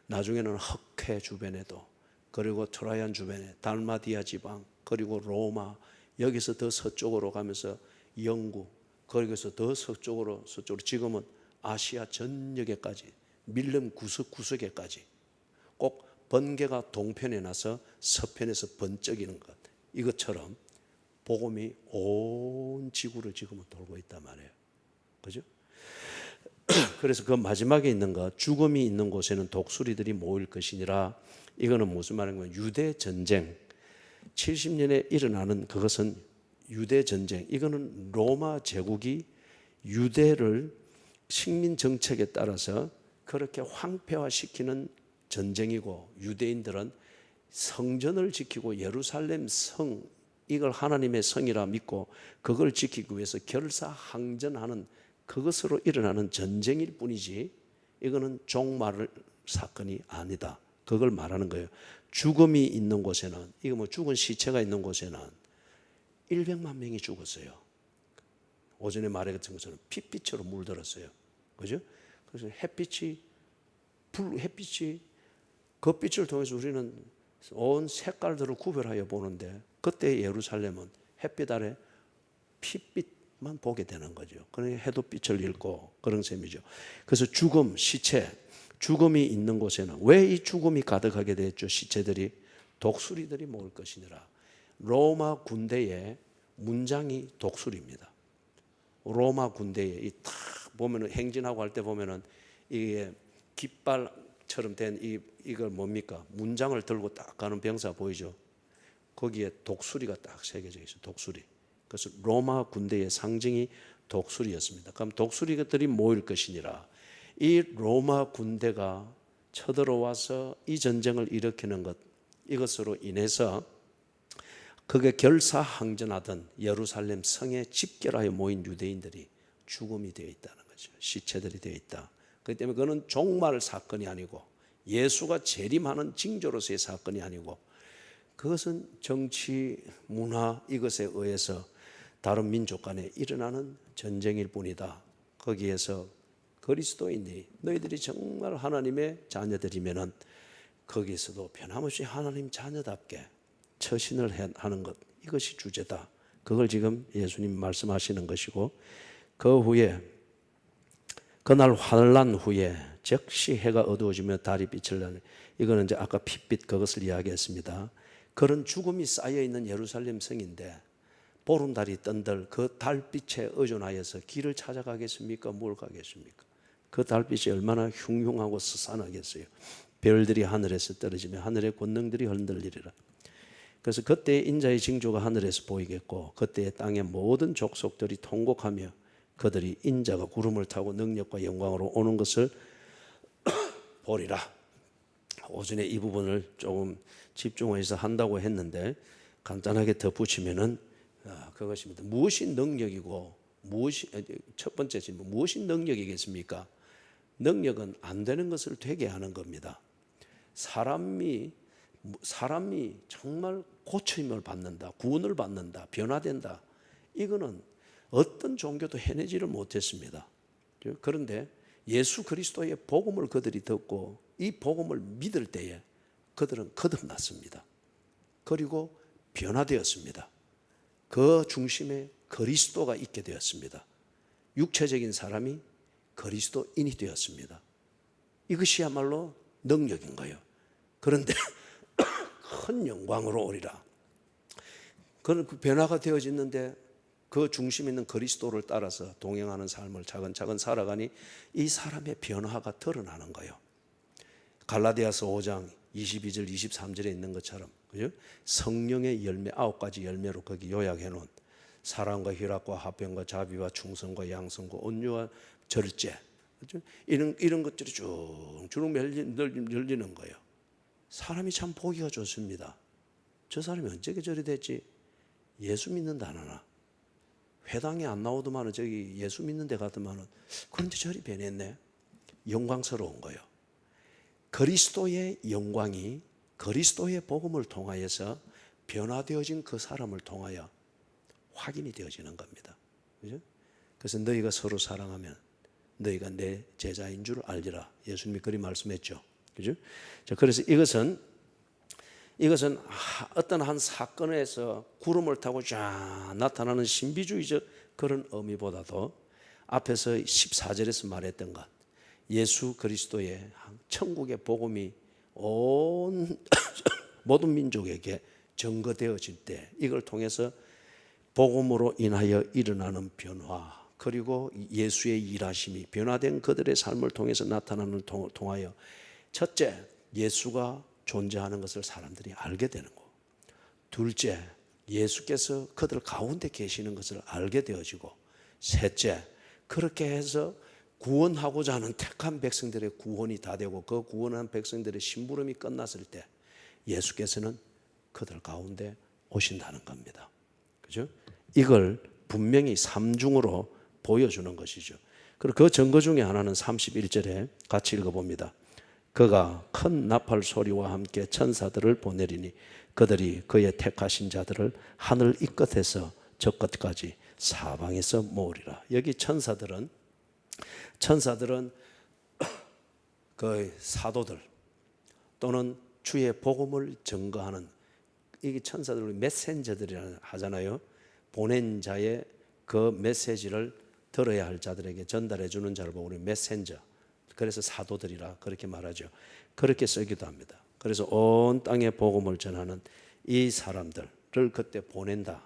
Speaker 1: 나중에는 흑해 주변에도, 그리고 트라이안 주변에 달마디아 지방, 그리고 로마, 여기서 더 서쪽으로 가면서 영국, 거기서 더 서쪽으로 지금은 아시아 전역에까지, 밀림 구석구석에까지 꼭 번개가 동편에 나서 서편에서 번쩍이는 것, 이것처럼 복음이 온 지구를 지금은 돌고 있단 말이에요. 그죠? 그래서 그 마지막에 있는 것, 죽음이 있는 곳에는 독수리들이 모일 것이니라. 이거는 무슨 말인가? 유대 전쟁 70년에 일어나는 그것은 유대 전쟁. 이거는 로마 제국이 유대를 식민 정책에 따라서 그렇게 황폐화시키는 전쟁이고, 유대인들은 성전을 지키고 예루살렘 성, 이걸 하나님의 성이라 믿고 그걸 지키기 위해서 결사항전하는 그것으로 일어나는 전쟁일 뿐이지 이거는 종말 사건이 아니다. 그걸 말하는 거예요. 죽음이 있는 곳에는, 이거 뭐 죽은 시체가 있는 곳에는 100만 명이 죽었어요. 오전에 말했던 것처럼 핏빛으로 물들었어요. 그죠? 그래서 햇빛이 그 빛을 통해서 우리는 온 색깔들을 구별하여 보는데, 그때 예루살렘은 햇빛 아래 핏빛만 보게 되는 거죠. 그러니까 해도 빛을 잃고 그런 셈이죠. 그래서 죽음, 시체, 죽음이 있는 곳에는 왜 이 죽음이 가득하게 됐죠? 시체들이 독수리들이 먹을 것이니라. 로마 군대의 문장이 독수리입니다. 로마 군대에 딱 보면은 행진하고 할 때 보면은 이게 깃발처럼 된 이걸 뭡니까? 문장을 들고 딱 가는 병사 보이죠? 거기에 독수리가 딱 새겨져 있어요. 독수리. 그래서 로마 군대의 상징이 독수리였습니다. 그럼 독수리들이 모일 것이니라. 이 로마 군대가 쳐들어와서 이 전쟁을 일으키는 것, 이것으로 인해서 그게 결사항전하던 예루살렘 성에 집결하여 모인 유대인들이 죽음이 되어 있다는 거죠. 시체들이 되어 있다. 그렇기 때문에 그거는 종말 사건이 아니고 예수가 재림하는 징조로서의 사건이 아니고, 그것은 정치, 문화 이것에 의해서 다른 민족 간에 일어나는 전쟁일 뿐이다. 거기에서 그리스도인들이, 너희들이 정말 하나님의 자녀들이면은 거기에서도 변함없이 하나님 자녀답게 처신을 하는 것, 이것이 주제다. 그걸 지금 예수님 말씀하시는 것이고, 그 후에 그날 환란 후에 즉시 해가 어두워지며 달이 빛을 내는, 이거는 이제 아까 핏빛 그것을 이야기했습니다. 그런 죽음이 쌓여 있는 예루살렘 성인데 보름달이 뜬들 그 달빛에 의존하여서 길을 찾아가겠습니까? 뭘 가겠습니까? 그 달빛이 얼마나 흉흉하고 스산하겠어요. 별들이 하늘에서 떨어지며 하늘의 권능들이 흔들리리라. 그래서 그때 인자의 징조가 하늘에서 보이겠고, 그때 땅의 모든 족속들이 통곡하며 그들이 인자가 구름을 타고 능력과 영광으로 오는 것을 보리라. 오전에 이 부분을 조금 집중해서 한다고 했는데 간단하게 덧붙이면은 그것입니다. 무엇이 능력이고 첫 번째 질문, 무엇이 능력이겠습니까? 능력은 안 되는 것을 되게 하는 겁니다. 사람이 정말 고침을 받는다, 구원을 받는다, 변화된다, 이거는 어떤 종교도 해내지를 못했습니다. 그런데 예수 그리스도의 복음을 그들이 듣고 이 복음을 믿을 때에 그들은 거듭났습니다. 그리고 변화되었습니다. 그 중심에 그리스도가 있게 되었습니다. 육체적인 사람이 그리스도인이 되었습니다. 이것이야말로 능력인 거예요. 그런데 큰 영광으로 오리라. 그런 변화가 되어지는데 그 중심에 있는 그리스도를 따라서 동행하는 삶을 차근차근 살아가니 이 사람의 변화가 드러나는 거예요. 갈라디아서 5장 22절 23절에 있는 것처럼, 그죠? 성령의 열매 9가지 열매로 거기 요약해 놓은 사랑과 희락과 화평과 자비와 충성과 양성과 온유와 절제, 그죠? 이런 것들이 쭉 열리는 거예요. 사람이 참 보기가 좋습니다. 저 사람이 언제 저리 됐지? 예수 믿는다 하나, 회당에 안 나오더만은 저기 예수 믿는 데 가더만은, 그런데 저리 변했네. 영광스러운 거예요. 그리스도의 영광이 그리스도의 복음을 통하여서 변화되어진 그 사람을 통하여 확인이 되어지는 겁니다. 그죠? 그래서 너희가 서로 사랑하면 너희가 내 제자인 줄 알리라. 예수님이 그리 말씀했죠. 그죠? 자, 그래서 이것은 어떤 한 사건에서 구름을 타고 쫙 나타나는 신비주의적 그런 의미보다도 앞에서 14절에서 말했던 것, 예수 그리스도의 천국의 복음이 온 모든 민족에게 증거되어질 때, 이걸 통해서 복음으로 인하여 일어나는 변화, 그리고 예수의 일하심이 변화된 그들의 삶을 통해서 나타나는 통하여, 첫째, 예수가 존재하는 것을 사람들이 알게 되는 거. 둘째, 예수께서 그들 가운데 계시는 것을 알게 되어지고, 셋째, 그렇게 해서 구원하고자 하는 택한 백성들의 구원이 다 되고, 그 구원한 백성들의 심부름이 끝났을 때 예수께서는 그들 가운데 오신다는 겁니다. 그죠? 이걸 분명히 삼중으로 보여주는 것이죠. 그리고 그 증거 중에 하나는 31절에 같이 읽어봅니다. 그가 큰 나팔 소리와 함께 천사들을 보내리니 그들이 그의 택하신 자들을 하늘 이 끝에서 저 끝까지 사방에서 모으리라. 여기 천사들은 그 사도들 또는 주의 복음을 증거하는, 이게 천사들 메신저들이라 하잖아요. 보낸 자의 그 메시지를 들어야 할 자들에게 전달해 주는 자를 보고 우리 메신저, 그래서 사도들이라 그렇게 말하죠. 그렇게 쓰기도 합니다. 그래서 온 땅에 복음을 전하는 이 사람들을 그때 보낸다.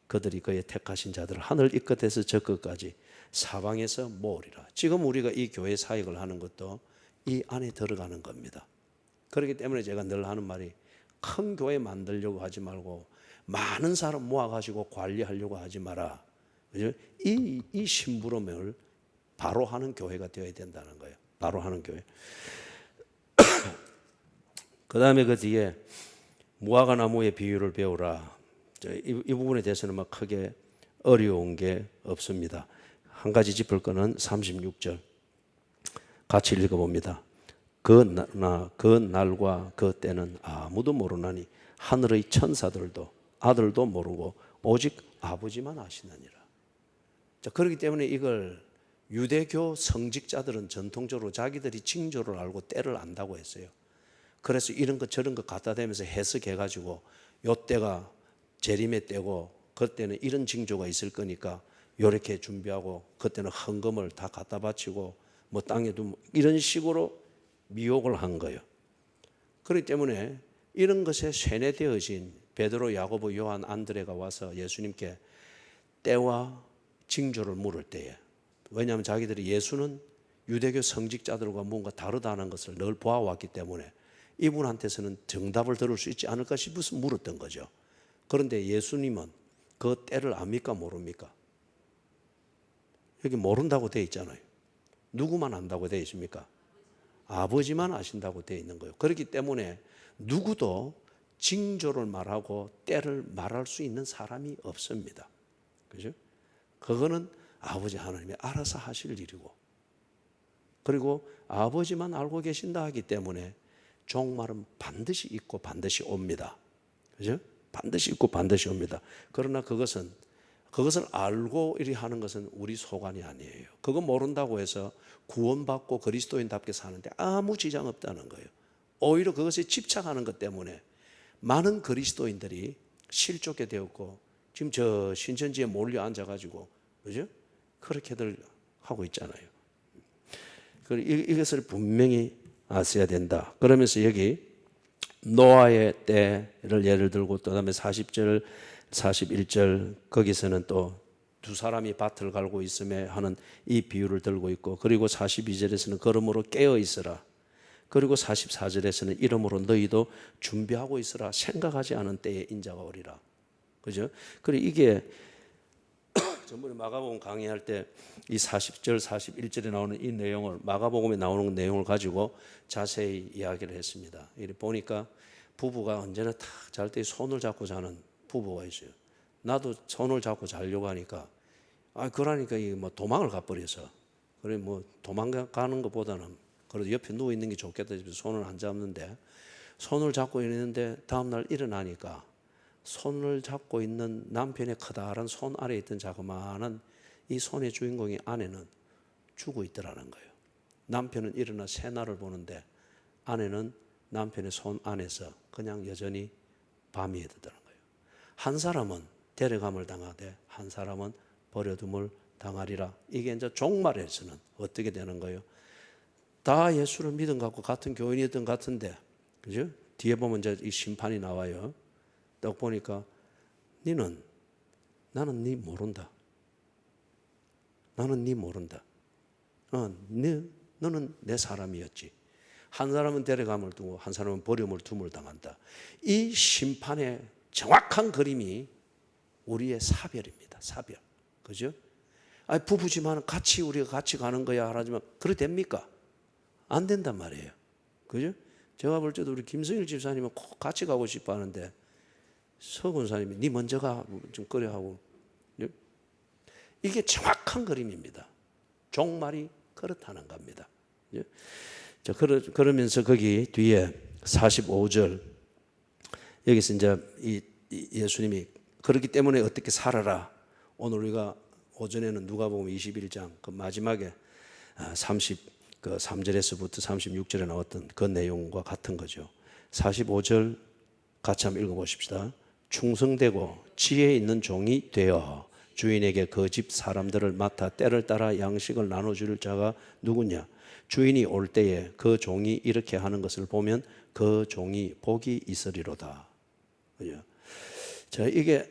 Speaker 1: 그들이 그의 택하신 자들을 하늘 이 끝에서 저 끝까지 사방에서 모으리라. 지금 우리가 이 교회 사역을 하는 것도 이 안에 들어가는 겁니다. 그렇기 때문에 제가 늘 하는 말이, 큰 교회 만들려고 하지 말고 많은 사람 모아가지고 관리하려고 하지 마라. 그죠? 이 심부름을 바로 하는 교회가 되어야 된다는 거예요. 바로 하는 교회. 그 다음에 그 뒤에 무화과 나무의 비유를 배우라. 이 부분에 대해서는 막 크게 어려운 게 없습니다. 한 가지 짚을 거는 36절 같이 읽어봅니다. 그 날과 그 때는 아무도 모르나니 하늘의 천사들도 아들도 모르고 오직 아버지만 아시느니라. 자, 그렇기 때문에 이걸 유대교 성직자들은 전통적으로 자기들이 징조를 알고 때를 안다고 했어요. 그래서 이런 것 저런 것 갖다 대면서 해석해가지고 요 때가 재림의 때고 그때는 이런 징조가 있을 거니까 이렇게 준비하고 그때는 헌금을 다 갖다 바치고 뭐 땅에 두고 이런 식으로 미혹을 한 거예요. 그렇기 때문에 이런 것에 세뇌되어진 베드로, 야고보, 요한, 안드레가 와서 예수님께 때와 징조를 물을 때에, 왜냐하면 자기들이 예수는 유대교 성직자들과 뭔가 다르다는 것을 늘 보아왔기 때문에 이분한테서는 정답을 들을 수 있지 않을까 싶어서 물었던 거죠. 그런데 예수님은 그 때를 압니까 모릅니까? 여기 모른다고 되어 있잖아요. 누구만 안다고 되어 있습니까? 아버지만 아신다고 되어 있는 거예요. 그렇기 때문에 누구도 징조를 말하고 때를 말할 수 있는 사람이 없습니다. 그죠? 그거는 아버지 하나님이 알아서 하실 일이고, 그리고 아버지만 알고 계신다 하기 때문에 종말은 반드시 있고 반드시 옵니다. 그죠? 반드시 있고 반드시 옵니다. 그러나 그것을 알고 이리 하는 것은 우리 소관이 아니에요. 그거 모른다고 해서 구원받고 그리스도인답게 사는데 아무 지장 없다는 거예요. 오히려 그것에 집착하는 것 때문에 많은 그리스도인들이 실족게 되었고 지금 저 신천지에 몰려 앉아가지고, 그죠? 그렇게들 하고 있잖아요. 이것을 분명히 아셔야 된다. 그러면서 여기 노아의 때를 예를 들고 또 다음에 40절, 41절 거기서는 또 두 사람이 밭을 갈고 있음에 하는 이 비유를 들고 있고, 그리고 42절에서는 그러므로 깨어 있으라. 그리고 44절에서는 이러므로 너희도 준비하고 있으라. 생각하지 않은 때에 인자가 오리라. 그죠? 그리고 이게 전번에 마가복음 강의할 때 이 40절, 41절에 나오는 이 내용을, 마가복음에 나오는 내용을 가지고 자세히 이야기를 했습니다. 이렇게 보니까 부부가 언제나 탁 잘 때 손을 잡고 자는 부부가 있어요. 나도 손을 잡고 자려고 하니까 그러니까 이 뭐 도망을 가버려서, 그래 뭐 도망가는 것보다는 그래도 옆에 누워 있는 게 좋겠다 싶어서 손을 안 잡는데, 손을 잡고 있는데 다음날 일어나니까 손을 잡고 있는 남편의 커다란 손 아래에 있던 자그마한 이 손의 주인공이 아내는 죽어 있더라는 거예요. 남편은 일어나 새날을 보는데 아내는 남편의 손 안에서 그냥 여전히 밤이 되더라는 거예요. 한 사람은 데려감을 당하되 한 사람은 버려둠을 당하리라. 이게 이제 종말에서는 어떻게 되는 거예요? 다 예수를 믿은 것 같고 같은 교인이었던 것 같은데, 그죠? 뒤에 보면 이제 이 심판이 나와요. 딱 보니까 나는 네 모른다. 나는 네 모른다. 너는 내 사람이었지. 한 사람은 데려감을 두고 한 사람은 버림을 둠을 당한다. 이 심판의 정확한 그림이 우리의 사별입니다. 사별. 그죠? 부부지만 우리가 같이 가는 거야 하지만 그래 됩니까? 안 된단 말이에요. 그죠? 제가 볼 때도 우리 김성일 집사님은 꼭 같이 가고 싶어 하는데 서 권사님이 네 먼저 가 좀 그래 하고. 이게 정확한 그림입니다. 종말이 그렇다는 겁니다. 자, 그러면서 거기 뒤에 45절 여기서 이제 이 예수님이 그렇기 때문에 어떻게 살아라. 오늘 우리가 오전에는 누가복음 21장 그 마지막에 3절에서부터 36절에 나왔던 그 내용과 같은 거죠. 45절 같이 한번 읽어보십시다. 충성되고 지혜 있는 종이 되어 주인에게 그 집 사람들을 맡아 때를 따라 양식을 나눠줄 자가 누구냐? 주인이 올 때에 그 종이 이렇게 하는 것을 보면 그 종이 복이 있으리로다. 그죠? 자, 이게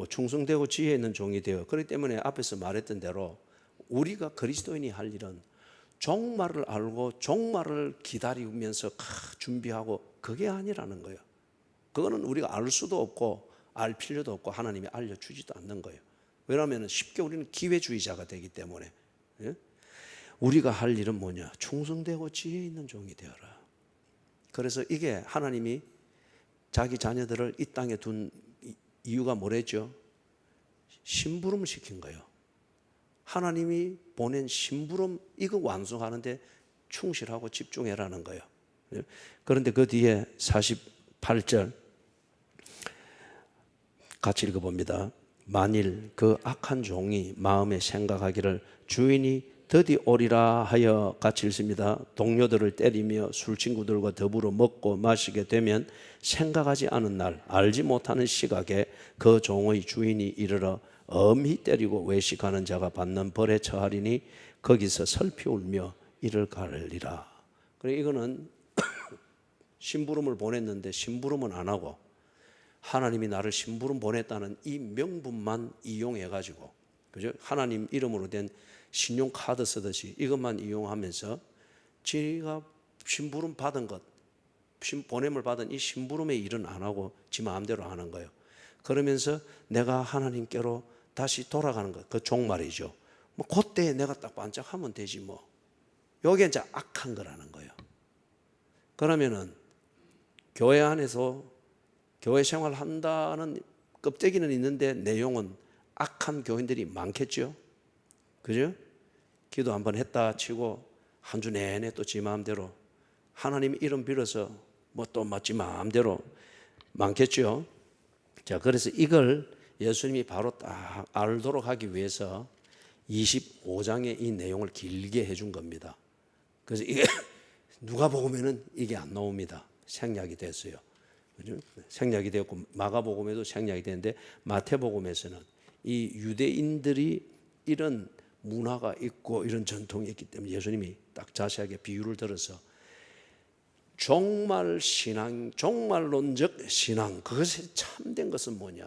Speaker 1: 충성되고 지혜 있는 종이 되어, 그렇기 때문에 앞에서 말했던 대로 우리가 그리스도인이 할 일은 종말을 알고 종말을 기다리면서 준비하고, 그게 아니라는 거예요. 그거는 우리가 알 수도 없고 알 필요도 없고 하나님이 알려주지도 않는 거예요. 왜냐하면 쉽게 우리는 기회주의자가 되기 때문에. 예? 우리가 할 일은 뭐냐? 충성되고 지혜 있는 종이 되어라. 그래서 이게 하나님이 자기 자녀들을 이 땅에 둔 이유가 뭐랬죠? 심부름을 시킨 거예요. 하나님이 보낸 심부름, 이거 완성하는데 충실하고 집중해라는 거예요. 그런데 그 뒤에 48절 같이 읽어봅니다. 만일 그 악한 종이 마음에 생각하기를 주인이 드디 오리라 하여, 같이 읽습니다. 동료들을 때리며 술 친구들과 더불어 먹고 마시게 되면 생각하지 않은 날, 알지 못하는 시각에 그 종의 주인이 이르러 엄히 때리고 외식하는 자가 받는 벌에 처하리니 거기서 슬피 울며 이를 가르리라. 그래, 이거는 심부름을 보냈는데 심부름은 안 하고 하나님이 나를 심부름 보냈다는 이 명분만 이용해 가지고, 그죠? 하나님 이름으로 된 신용카드 쓰듯이 이것만 이용하면서 지가 심부름 받은 것, 보냄을 받은 이 심부름의 일은 안 하고 지 마음대로 하는 거예요. 그러면서 내가 하나님께로 다시 돌아가는 것, 그 종말이죠. 뭐 그때 내가 딱 반짝하면 되지 뭐. 요게 이제 악한 거라는 거예요. 그러면은 교회 안에서 교회 생활 한다는 껍데기는 있는데 내용은 악한 교인들이 많겠죠. 그죠? 기도 한번 했다 치고 한 주 내내 또 지 마음대로 하나님 이름 빌어서 뭐 또 지 마음대로 많겠죠. 자, 그래서 이걸 예수님이 바로 딱 알도록 하기 위해서 25장의 이 내용을 길게 해준 겁니다. 그래서 이게 누가복음에는 이게 안 나옵니다. 생략이 됐어요. 그죠? 생략이 되었고 마가복음에도 생략이 되는데 마태복음에서는 이 유대인들이 이런 문화가 있고 이런 전통이 있기 때문에 예수님이 딱 자세하게 비유를 들어서 종말 신앙, 종말론적 신앙, 그것이 참된 것은 뭐냐?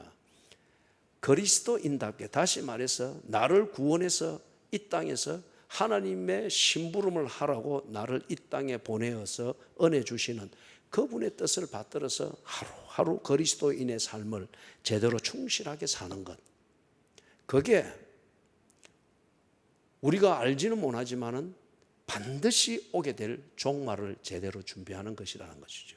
Speaker 1: 그리스도인답게, 다시 말해서 나를 구원해서 이 땅에서 하나님의 심부름을 하라고 나를 이 땅에 보내어서 은혜 주시는 그분의 뜻을 받들어서 하루하루 그리스도인의 삶을 제대로 충실하게 사는 것, 그게 우리가 알지는 못하지만은 반드시 오게 될 종말을 제대로 준비하는 것이라는 것이죠.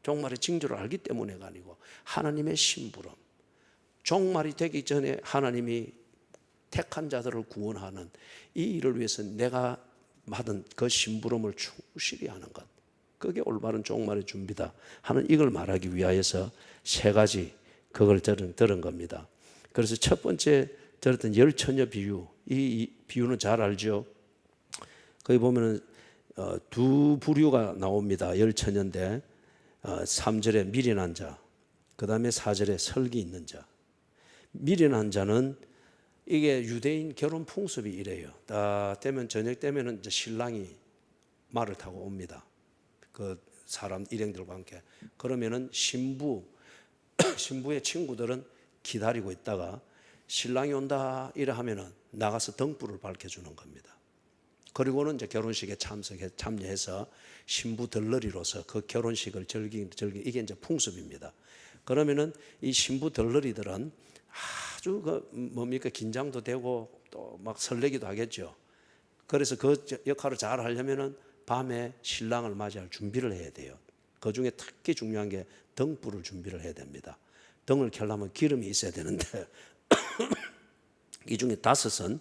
Speaker 1: 종말의 징조를 알기 때문에가 아니고 하나님의 심부름, 종말이 되기 전에 하나님이 택한 자들을 구원하는 이 일을 위해서 내가 받은 그 심부름을 충실히 하는 것, 그게 올바른 종말의 준비다 하는 이걸 말하기 위하여서 세 가지 그걸 들은 겁니다. 그래서 첫 번째 들었던 열처녀 비유, 이 비유는 잘 알죠. 거기 보면은 두 부류가 나옵니다. 열처녀인데 3절에 미련한 자, 그 다음에 4절에 설기 있는 자. 미련한 자는 이게 유대인 결혼 풍습이 이래요. 다 되면 저녁 되면은 이제 신랑이 말을 타고 옵니다. 그 사람 일행들과 함께. 그러면은 신부의 친구들은 기다리고 있다가 신랑이 온다 이래 하면은 나가서 등불을 밝혀주는 겁니다. 그리고는 이제 결혼식에 참여해서 신부 덜러리로서 그 결혼식을 즐기는 이게 이제 풍습입니다. 그러면은 이 신부 덜러리들은 아주 긴장도 되고 또 막 설레기도 하겠죠. 그래서 그 역할을 잘 하려면은 밤에 신랑을 맞이할 준비를 해야 돼요. 그 중에 특히 중요한 게 등불을 준비를 해야 됩니다. 등을 켜려면 기름이 있어야 되는데 이 중에 5은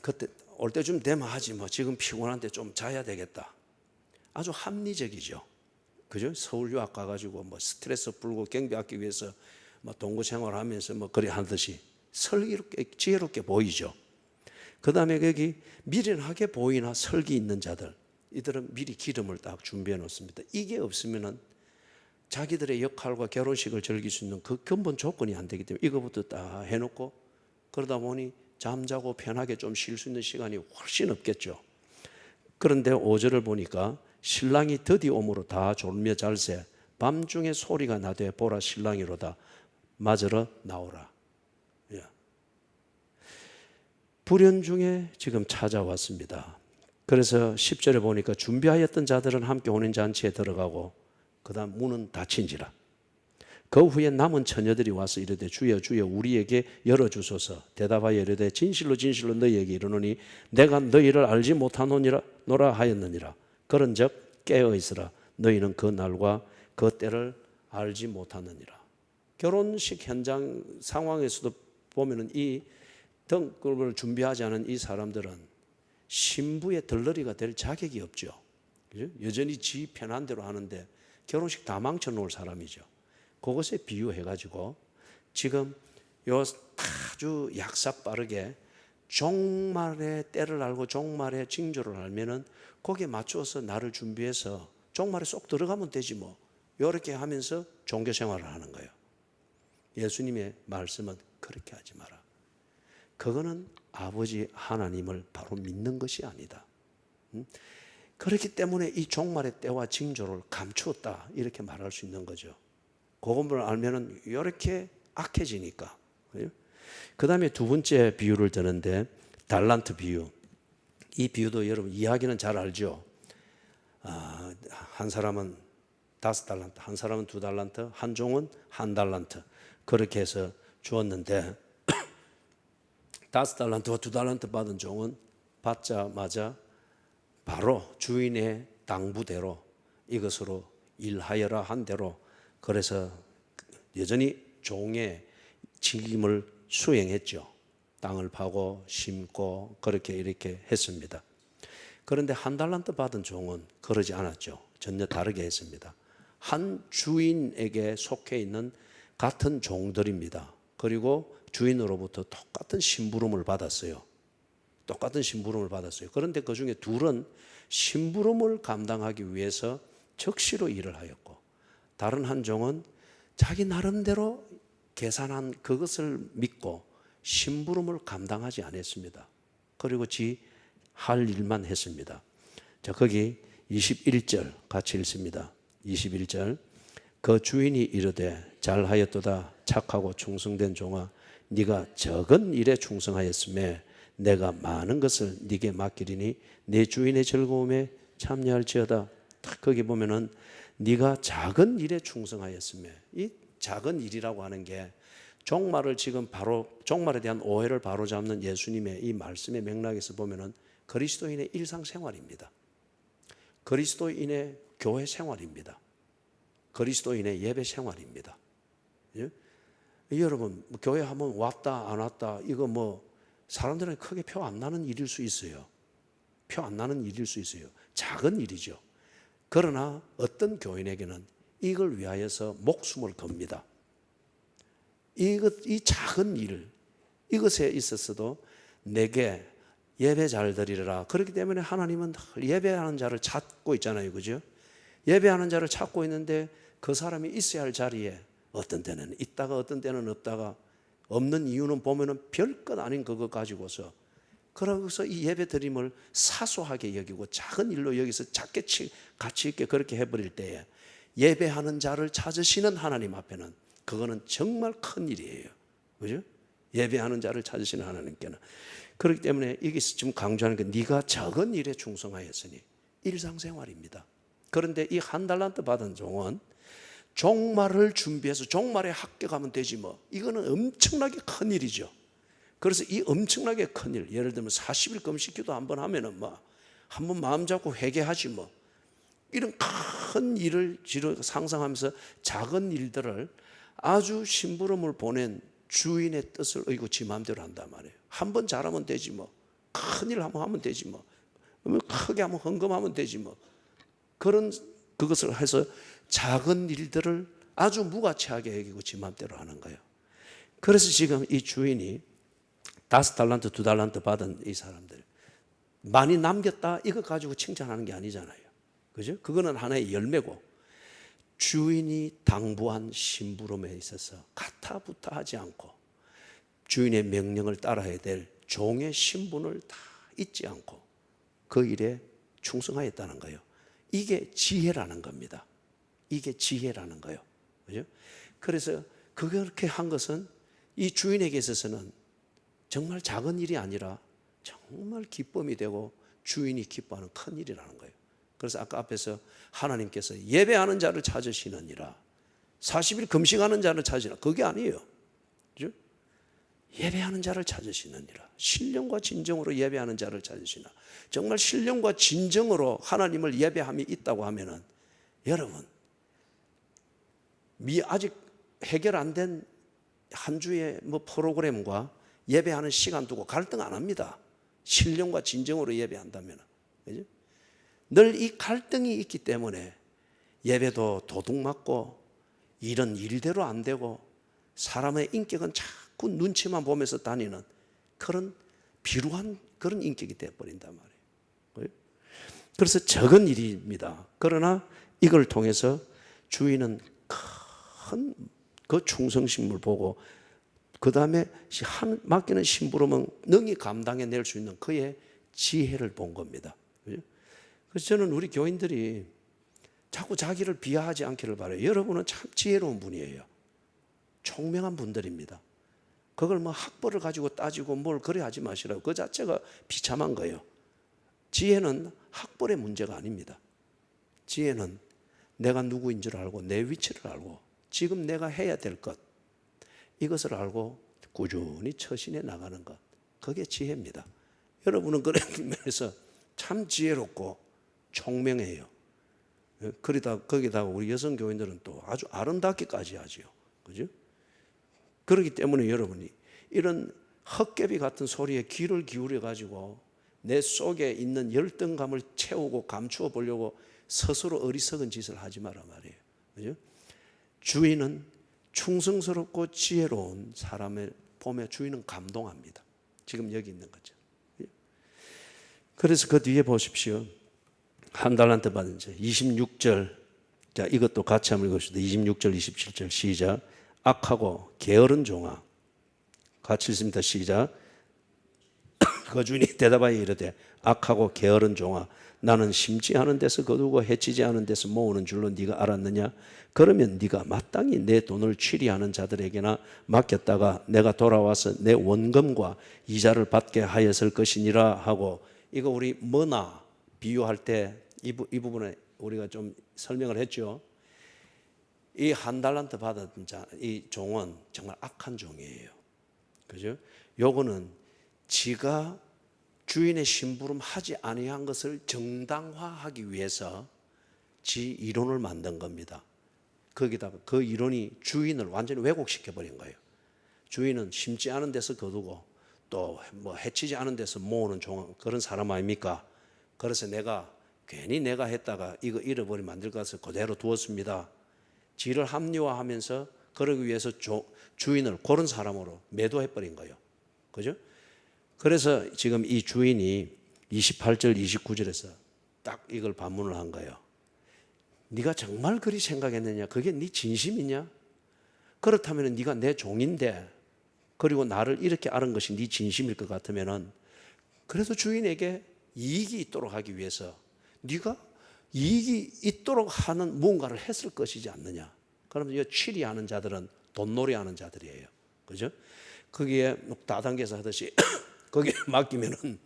Speaker 1: 그때 올 때쯤 되면 하지 뭐 지금 피곤한데 좀 자야 되겠다. 아주 합리적이죠. 그죠? 서울 유학 가가지고 뭐 스트레스 풀고 경비 아끼기 위해서 뭐 동거 생활하면서 뭐 그리 하듯이 설기롭게 지혜롭게 보이죠. 그 다음에 거기 미련하게 보이나 설기 있는 자들, 이들은 미리 기름을 딱 준비해 놓습니다. 이게 없으면은 자기들의 역할과 결혼식을 즐길 수 있는 그 근본 조건이 안 되기 때문에 이거부터 딱 해놓고 그러다 보니 잠자고 편하게 좀 쉴 수 있는 시간이 훨씬 없겠죠. 그런데 5절을 보니까 신랑이 드디 오므로 다 졸며 잘새 밤중에 소리가 나되 보라 신랑이로다 맞으러 나오라. 예. 불현중에 지금 찾아왔습니다. 그래서 10절에 보니까 준비하였던 자들은 함께 혼인잔치에 들어가고 그 다음 문은 닫힌지라. 그 후에 남은 처녀들이 와서 이르되 주여 주여 우리에게 열어주소서. 대답하여 이르되 진실로 진실로 너희에게 이르노니 내가 너희를 알지 못하노니라 하였느니라. 그런즉 깨어 있으라. 너희는 그 날과 그 때를 알지 못하느니라. 결혼식 현장 상황에서도 보면은 이 등급을 준비하지 않은 이 사람들은 신부의 덜러리가 될 자격이 없죠. 그죠? 여전히 지 편한 대로 하는데 결혼식 다 망쳐놓을 사람이죠. 그것에 비유해가지고 지금 요 아주 약삭 빠르게 종말의 때를 알고 종말의 징조를 알면은 거기에 맞춰서 나를 준비해서 종말에 쏙 들어가면 되지 뭐. 이렇게 하면서 종교 생활을 하는 거예요. 예수님의 말씀은 그렇게 하지 마라. 그거는 아버지 하나님을 바로 믿는 것이 아니다. 그렇기 때문에 이 종말의 때와 징조를 감추었다 이렇게 말할 수 있는 거죠. 그것을 알면은 이렇게 악해지니까. 그 다음에 두 번째 비유를 드는데 달란트 비유. 이 비유도 여러분 이야기는 잘 알죠. 한 사람은 5달란트, 한 사람은 2달란트, 한 종은 1달란트 그렇게 해서 주었는데 5달란트와 2달란트 받은 종은 받자마자 바로 주인의 당부대로 이것으로 일하여라 한 대로 그래서 여전히 종의 책임을 수행했죠. 땅을 파고 심고 그렇게 이렇게 했습니다. 그런데 1달란트 받은 종은 그러지 않았죠. 전혀 다르게 했습니다. 한 주인에게 속해 있는 같은 종들입니다. 그리고 주인으로부터 똑같은 심부름을 받았어요. 똑같은 심부름을 받았어요. 그런데 그 중에 둘은 심부름을 감당하기 위해서 적시로 일을 하였고 다른 한 종은 자기 나름대로 계산한 그것을 믿고 심부름을 감당하지 않았습니다. 그리고 지 할 일만 했습니다. 자, 거기 21절 같이 읽습니다. 21절 그 주인이 이르되 잘하였도다 착하고 충성된 종아 네가 적은 일에 충성하였음에 내가 많은 것을 네게 맡기리니 내 주인의 즐거움에 참여할지어다. 거기 보면은 네가 작은 일에 충성하였음에 이 작은 일이라고 하는 게 종말을 지금 바로 종말에 대한 오해를 바로잡는 예수님의 이 말씀의 맥락에서 보면은 그리스도인의 일상생활입니다. 그리스도인의 교회 생활입니다. 그리스도인의 예배 생활입니다. 예? 여러분 교회 한번 왔다 안 왔다 이거 뭐 사람들은 크게 표 안 나는 일일 수 있어요. 표 안 나는 일일 수 있어요. 작은 일이죠. 그러나 어떤 교인에게는 이걸 위하여서 목숨을 겁니다. 이 작은 일, 이것에 있어서도 내게 예배 잘 드리라. 그렇기 때문에 하나님은 예배하는 자를 찾고 있잖아요. 그죠? 예배하는 자를 찾고 있는데 그 사람이 있어야 할 자리에 어떤 때는 있다가 어떤 때는 없다가 없는 이유는 보면은 별것 아닌 그것 가지고서 그러고서 이 예배 드림을 사소하게 여기고 작은 일로 여기서 작게 가치 있게 그렇게 해버릴 때에 예배하는 자를 찾으시는 하나님 앞에는 그거는 정말 큰 일이에요. 그죠? 예배하는 자를 찾으시는 하나님께는. 그렇기 때문에 이게 지금 강조하는 게 네가 적은 일에 충성하였으니 일상생활입니다. 그런데 이 1달란트 받은 종은 종말을 준비해서 종말에 합격하면 되지 뭐. 이거는 엄청나게 큰 일이죠. 그래서 이 엄청나게 큰 일, 예를 들면 40일 금식 기도 한번 하면은 뭐 한번 마음 잡고 회개하지 뭐. 이런 큰 일을 상상하면서 작은 일들을 아주 심부름을 보낸 주인의 뜻을 의고 지 마음대로 한단 말이에요. 한번 잘하면 되지 뭐. 큰일 한번 하면 되지 뭐. 크게 한번 헌금하면 되지 뭐. 그런 그것을 해서 작은 일들을 아주 무가치하게 여기고 지 맘대로 하는 거예요. 그래서 지금 이 주인이 5달란트, 2달란트 받은 이 사람들 많이 남겼다 이거 가지고 칭찬하는 게 아니잖아요. 그죠? 그거는 하나의 열매고, 주인이 당부한 심부름에 있어서 가타부타하지 않고 주인의 명령을 따라야 될 종의 신분을 다 잊지 않고 그 일에 충성하였다는 거예요. 이게 지혜라는 겁니다. 이게 지혜라는 거예요. 그죠? 그래서 그렇게 한 것은 이 주인에게 있어서는 정말 작은 일이 아니라 정말 기쁨이 되고 주인이 기뻐하는 큰 일이라는 거예요. 그래서 아까 앞에서 하나님께서 예배하는 자를 찾으시느니라, 40일 금식하는 자를 찾으시느니라, 그게 아니에요. 그죠? 예배하는 자를 찾으시느니라, 신령과 진정으로 예배하는 자를 찾으시나. 정말 신령과 진정으로 하나님을 예배함이 있다고 하면은 여러분 아직 해결 안 된 한 주의 뭐 프로그램과 예배하는 시간 두고 갈등 안 합니다. 신령과 진정으로 예배한다면. 그죠? 늘 이 갈등이 있기 때문에 예배도 도둑맞고 일은 일대로 안 되고 사람의 인격은 자꾸 눈치만 보면서 다니는 그런 비루한 그런 인격이 되어버린단 말이에요. 그래서 적은 일입니다. 그러나 이걸 통해서 주인은 큰 그 충성심을 보고 그 다음에 맡기는 심부름은 능히 감당해낼 수 있는 그의 지혜를 본 겁니다. 그래서 저는 우리 교인들이 자꾸 자기를 비하하지 않기를 바라요. 여러분은 참 지혜로운 분이에요. 총명한 분들입니다. 그걸 뭐 학벌을 가지고 따지고 뭘 그래 하지 마시라고. 그 자체가 비참한 거예요. 지혜는 학벌의 문제가 아닙니다. 지혜는 내가 누구인 줄 알고 내 위치를 알고 지금 내가 해야 될 것, 이것을 알고 꾸준히 처신해 나가는 것, 그게 지혜입니다. 여러분은 그런 면에서 참 지혜롭고 총명해요. 그러다 거기다가 우리 여성 교인들은 또 아주 아름답게까지 하지요. 그죠? 그렇기 때문에 여러분이 이런 헛개비 같은 소리에 귀를 기울여 가지고 내 속에 있는 열등감을 채우고 감추어 보려고 스스로 어리석은 짓을 하지 마라 말이에요. 그죠? 주인은 충성스럽고 지혜로운 사람을 보며 주인은 감동합니다. 지금 여기 있는 거죠. 그래서 그 뒤에 보십시오. 한 달란트 받은 자 26절. 자, 이것도 같이 한번 읽읍시다. 26절 27절 시작. 악하고 게으른 종아, 같이 읽습니다. 시작. 그 주인이 대답하여 이르되 악하고 게으른 종아, 나는 심지 않은 데서 거두고 해치지 않은 데서 모으는 줄로 네가 알았느냐? 그러면 네가 마땅히 내 돈을 취리하는 자들에게나 맡겼다가 내가 돌아와서 내 원금과 이자를 받게 하였을 것이니라 하고, 이거 우리 머나 비유할 때 이 부분에 우리가 좀 설명을 했죠. 이 한 달란트 받은 자, 이 종은 정말 악한 종이에요. 그죠? 요거는 지가 주인의 심부름 하지 아니한 것을 정당화하기 위해서 지 이론을 만든 겁니다. 거기다가 그 이론이 주인을 완전히 왜곡시켜 버린 거예요. 주인은 심지 않은 데서 거두고 또 뭐 해치지 않은 데서 모으는 종, 그런 사람 아닙니까? 그래서 괜히 내가 했다가 이거 잃어버리면 안 될 것 같아서 그대로 두었습니다. 지를 합리화하면서 그러기 위해서 주인을 그런 사람으로 매도해버린 거예요. 그죠? 그래서 지금 이 주인이 28절 29절에서 딱 이걸 반문을 한 거예요. 네가 정말 그리 생각했느냐? 그게 네 진심이냐? 그렇다면 네가 내 종인데 그리고 나를 이렇게 아는 것이 네 진심일 것 같으면은 그래도 주인에게 이익이 있도록 하기 위해서 네가 이익이 있도록 하는 무언가를 했을 것이지 않느냐? 그러면 이 취리하는 자들은 돈놀이하는 자들이에요. 그죠? 거기에 다단계에서 하듯이 거기에 맡기면은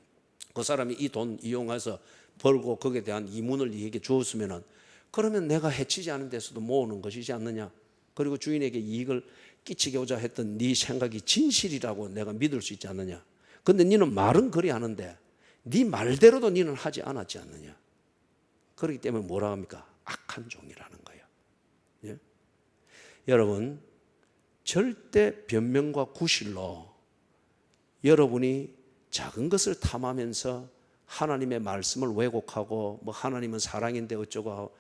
Speaker 1: 그 사람이 이 돈 이용해서 벌고 거기에 대한 이문을 네게 주었으면은 그러면 내가 해치지 않은 데서도 모으는 것이지 않느냐? 그리고 주인에게 이익을 끼치고자 했던 네 생각이 진실이라고 내가 믿을 수 있지 않느냐? 근데 너는 말은 그리 하는데 네 말대로도 너는 하지 않았지 않느냐? 그렇기 때문에 뭐라 합니까? 악한 종이라는 거예요. 예? 여러분, 절대 변명과 구실로 여러분이 작은 것을 탐하면서 하나님의 말씀을 왜곡하고 뭐 하나님은 사랑인데 어쩌고 하고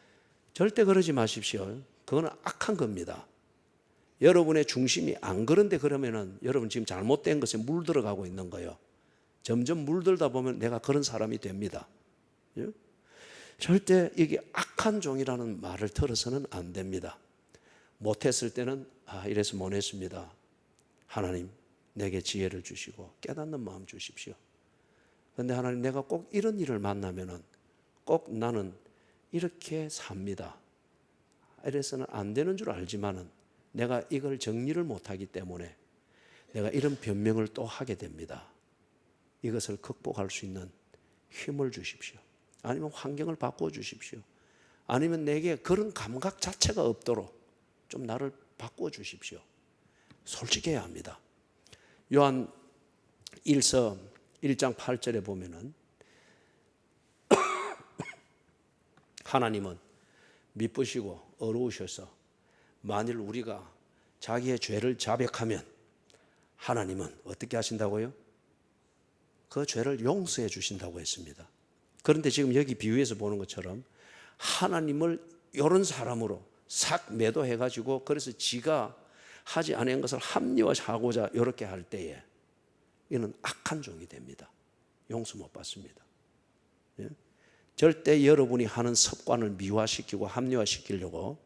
Speaker 1: 절대 그러지 마십시오. 그거는 악한 겁니다. 여러분의 중심이 안 그런데 그러면은 여러분 지금 잘못된 것에 물들어가고 있는 거예요. 점점 물들다 보면 내가 그런 사람이 됩니다. 예? 절대 이게 악한 종이라는 말을 들어서는 안 됩니다. 못했을 때는 이래서 못했습니다. 하나님 내게 지혜를 주시고 깨닫는 마음 주십시오. 그런데 하나님 내가 꼭 이런 일을 만나면은 꼭 나는 이렇게 삽니다. 이래서는 안 되는 줄 알지만은 내가 이걸 정리를 못하기 때문에 내가 이런 변명을 또 하게 됩니다. 이것을 극복할 수 있는 힘을 주십시오. 아니면 환경을 바꿔 주십시오. 아니면 내게 그런 감각 자체가 없도록 좀 나를 바꿔 주십시오. 솔직해야 합니다. 요한 1서 1장 8절에 보면은 하나님은 미쁘시고 어려우셔서 만일 우리가 자기의 죄를 자백하면 하나님은 어떻게 하신다고요? 그 죄를 용서해 주신다고 했습니다. 그런데 지금 여기 비유에서 보는 것처럼 하나님을 이런 사람으로 싹 매도해가지고 그래서 지가 하지 않은 것을 합리화하고자 이렇게 할 때에 이는 악한 종이 됩니다. 용서 못 받습니다. 예? 절대 여러분이 하는 습관을 미화시키고 합리화시키려고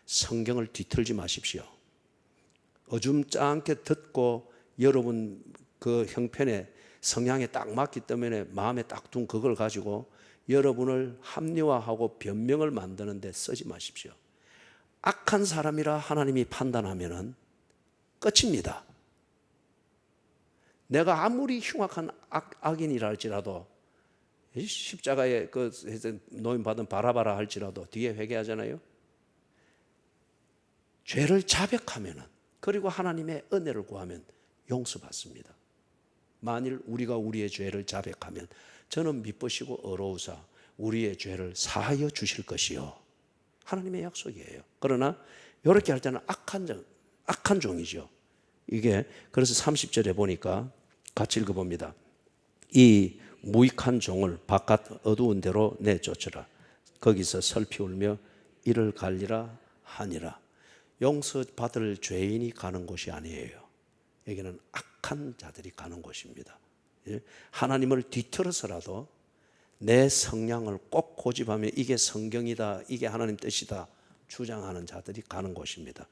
Speaker 1: 성경을 뒤틀지 마십시오. 어줌짱게 듣고 여러분 그 형편에 성향에 딱 맞기 때문에 마음에 딱 둔 그걸 가지고 여러분을 합리화하고 변명을 만드는 데 쓰지 마십시오. 악한 사람이라 하나님이 판단하면은 끝입니다. 내가 아무리 흉악한 악인이라 할지라도 십자가에 그 노임 받은 바라바라 할지라도 뒤에 회개하잖아요. 죄를 자백하면은 그리고 하나님의 은혜를 구하면 용서받습니다. 만일 우리가 우리의 죄를 자백하면 저는 미쁘시고 어려우사 우리의 죄를 사하여 주실 것이요. 하나님의 약속이에요. 그러나 이렇게 할 때는 악한 종이죠. 이게 그래서 30절에 보니까 같이 읽어봅니다. 이 무익한 종을 바깥 어두운 데로 내쫓으라. 거기서 슬피 울며 이를 갈리라 하니라. 용서받을 죄인이 가는 곳이 아니에요. 여기는 악한 자들이 가는 곳입니다. 하나님을 뒤틀어서라도 내 성향을 꼭 고집하며 이게 성경이다, 이게 하나님 뜻이다 주장하는 자들이 가는 곳입니다.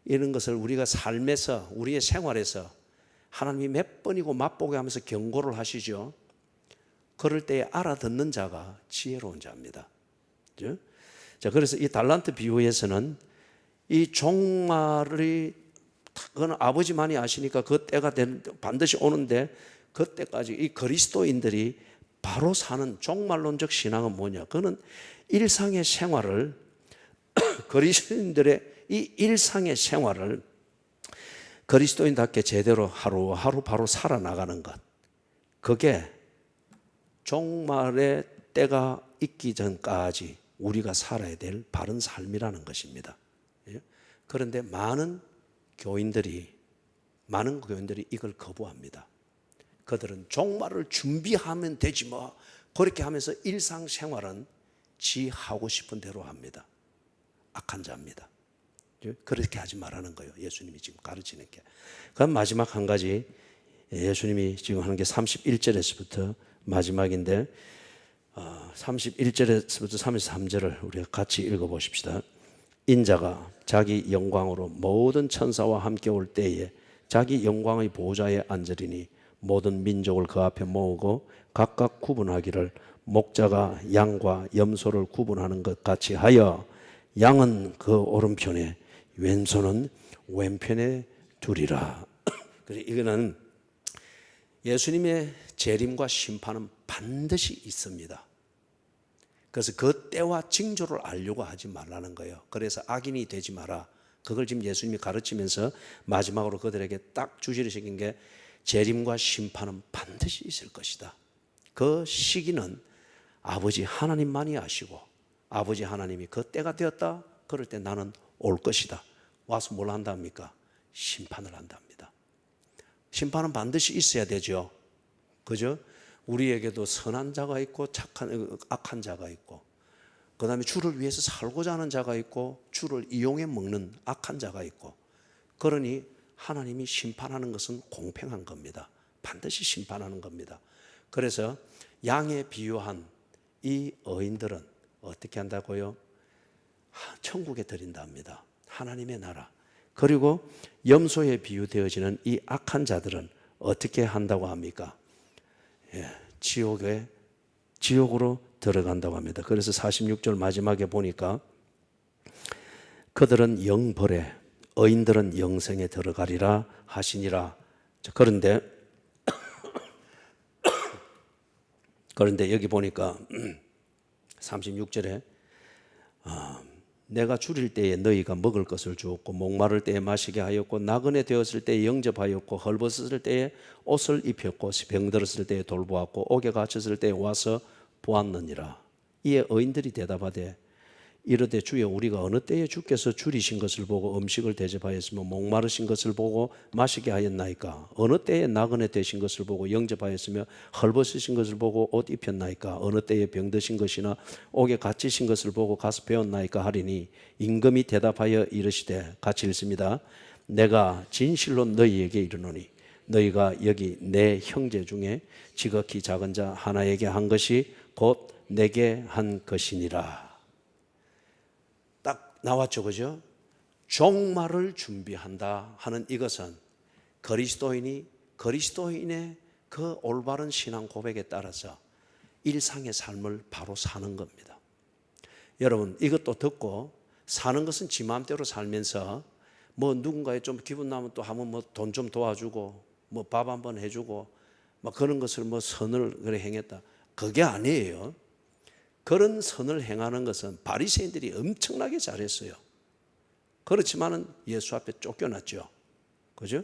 Speaker 1: 이런 것을 우리가 삶에서 우리의 생활에서 하나님이 몇 번이고 맛보게 하면서 경고를 하시죠. 그럴 때에 알아듣는 자가 지혜로운 자입니다. 자, 그래서 이 달란트 비유에서는 이 종말이 그건 아버지만이 아시니까 그 때가 반드시 오는데 그때까지 이 그리스도인들이 바로 사는 종말론적 신앙은 뭐냐? 그거는 일상의 생활을 그리스도인들의 이 일상의 생활을 그리스도인답게 제대로 하루하루 바로 살아나가는 것. 그게 종말의 때가 있기 전까지 우리가 살아야 될 바른 삶이라는 것입니다. 그런데 많은 교인들이 이걸 거부합니다. 그들은 종말을 준비하면 되지 뭐 그렇게 하면서 일상생활은 지 하고 싶은 대로 합니다. 악한 자입니다. 그렇게 하지 말라는 거예요. 예수님이 지금 가르치는 게. 그럼 마지막 한 가지 예수님이 지금 하는 게 31절에서부터 마지막인데 31절에서부터 33절을 우리가 같이 읽어보십시다. 인자가 자기 영광으로 모든 천사와 함께 올 때에 자기 영광의 보좌에 앉으리니 모든 민족을 그 앞에 모으고 각각 구분하기를 목자가 양과 염소를 구분하는 것 같이 하여 양은 그 오른편에 왼손은 왼편에 두리라. 이거는 예수님의 재림과 심판은 반드시 있습니다. 그래서 그 때와 징조를 알려고 하지 말라는 거예요. 그래서 악인이 되지 마라. 그걸 지금 예수님이 가르치면서 마지막으로 그들에게 딱 주시를 시킨 게 재림과 심판은 반드시 있을 것이다. 그 시기는 아버지 하나님만이 아시고 아버지 하나님이 그 때가 되었다. 그럴 때 나는 올 것이다. 와서 뭘 한답니까? 심판을 한답니다. 심판은 반드시 있어야 되죠. 그죠? 우리에게도 선한 자가 있고 악한 자가 있고 그 다음에 주를 위해서 살고자 하는 자가 있고 주를 이용해 먹는 악한 자가 있고, 그러니 하나님이 심판하는 것은 공평한 겁니다. 반드시 심판하는 겁니다. 그래서 양에 비유한 이 어인들은 어떻게 한다고요? 천국에 드린답니다. 하나님의 나라. 그리고 염소에 비유되어지는 이 악한 자들은 어떻게 한다고 합니까? 지옥으로 들어간다고 합니다. 그래서 46절 마지막에 보니까 그들은 영벌에, 어인들은 영생에 들어가리라 하시니라. 그런데 여기 보니까 36절에 내가 줄일 때에 너희가 먹을 것을 주었고 목마를 때에 마시게 하였고 나그네 되었을 때에 영접하였고 헐벗었을 때에 옷을 입혔고 병들었을 때에 돌보았고 옥에 갇혔을 때에 와서 보았느니라. 이에 어인들이 대답하되 이르되 주여 우리가 어느 때에 주께서 줄이신 것을 보고 음식을 대접하였으며 목마르신 것을 보고 마시게 하였나이까? 어느 때에 나그네 되신 것을 보고 영접하였으며 헐벗으신 것을 보고 옷 입혔나이까? 어느 때에 병드신 것이나 옥에 갇히신 것을 보고 가서 배웠나이까? 하리니 임금이 대답하여 이르시되, 같이 읽습니다. 내가 진실로 너희에게 이르노니 너희가 여기 내 형제 중에 지극히 작은 자 하나에게 한 것이 곧 내게 한 것이니라. 나왔죠, 그죠? 종말을 준비한다 하는 이것은 그리스도인의 그 올바른 신앙 고백에 따라서 일상의 삶을 바로 사는 겁니다. 여러분, 이것도 듣고 사는 것은 지 마음대로 살면서 뭐 누군가에 좀 기분 나면 또 하면 뭐 돈 좀 도와주고 뭐 밥 한번 해주고 막 그런 것을 뭐 선을 그래 행했다. 그게 아니에요. 그런 선을 행하는 것은 바리새인들이 엄청나게 잘했어요. 그렇지만은 예수 앞에 쫓겨났죠. 그죠?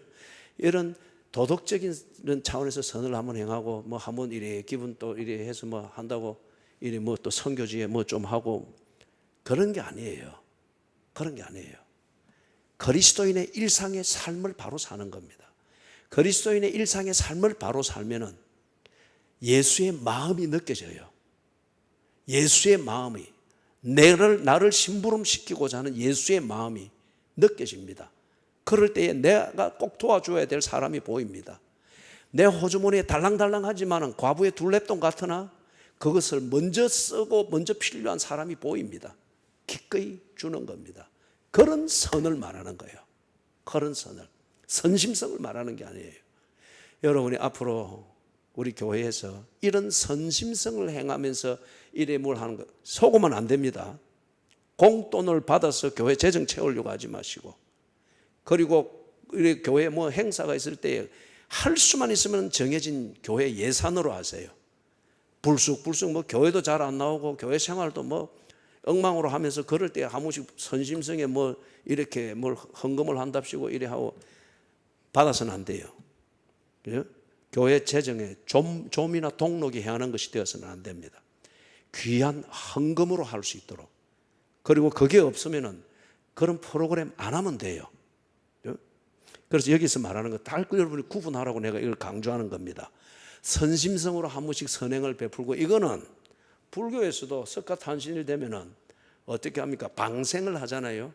Speaker 1: 이런 도덕적인 차원에서 선을 한번 행하고 뭐 한번 이래 기분 또 이래 해서 뭐 한다고 이래 뭐 또 선교지에 뭐 좀 하고 그런 게 아니에요. 그런 게 아니에요. 그리스도인의 일상의 삶을 바로 사는 겁니다. 그리스도인의 일상의 삶을 바로 살면은 예수의 마음이 느껴져요. 예수의 마음이 나를 심부름시키고자 하는 예수의 마음이 느껴집니다. 그럴 때에 내가 꼭 도와줘야 될 사람이 보입니다. 내 호주머니에 달랑달랑하지만 과부의 둘레돈 같으나 그것을 먼저 쓰고 먼저 필요한 사람이 보입니다. 기꺼이 주는 겁니다. 그런 선을 말하는 거예요. 그런 선을. 선심성을 말하는 게 아니에요. 여러분이 앞으로 우리 교회에서 이런 선심성을 행하면서 이래 뭘 하는 거 속으면 안 됩니다. 공돈을 받아서 교회 재정 채우려고 하지 마시고, 그리고 우리 교회 뭐 행사가 있을 때 할 수만 있으면 정해진 교회 예산으로 하세요. 불쑥 뭐 교회도 잘 안 나오고 교회 생활도 뭐 엉망으로 하면서 그럴 때 한 번씩 선심성에 뭐 이렇게 뭘 헌금을 한답시고 이래 하고 받아서는 안 돼요. 그죠? 교회 재정에 좀이나 동록이 행하는 것이 되어서는 안 됩니다. 귀한 헌금으로 할 수 있도록. 그리고 그게 없으면은 그런 프로그램 안 하면 돼요. 그래서 여기서 말하는 거 딱 여러분이 구분하라고 내가 이걸 강조하는 겁니다. 선심성으로 한 번씩 선행을 베풀고, 이거는 불교에서도 석가탄신일 되면은 어떻게 합니까? 방생을 하잖아요.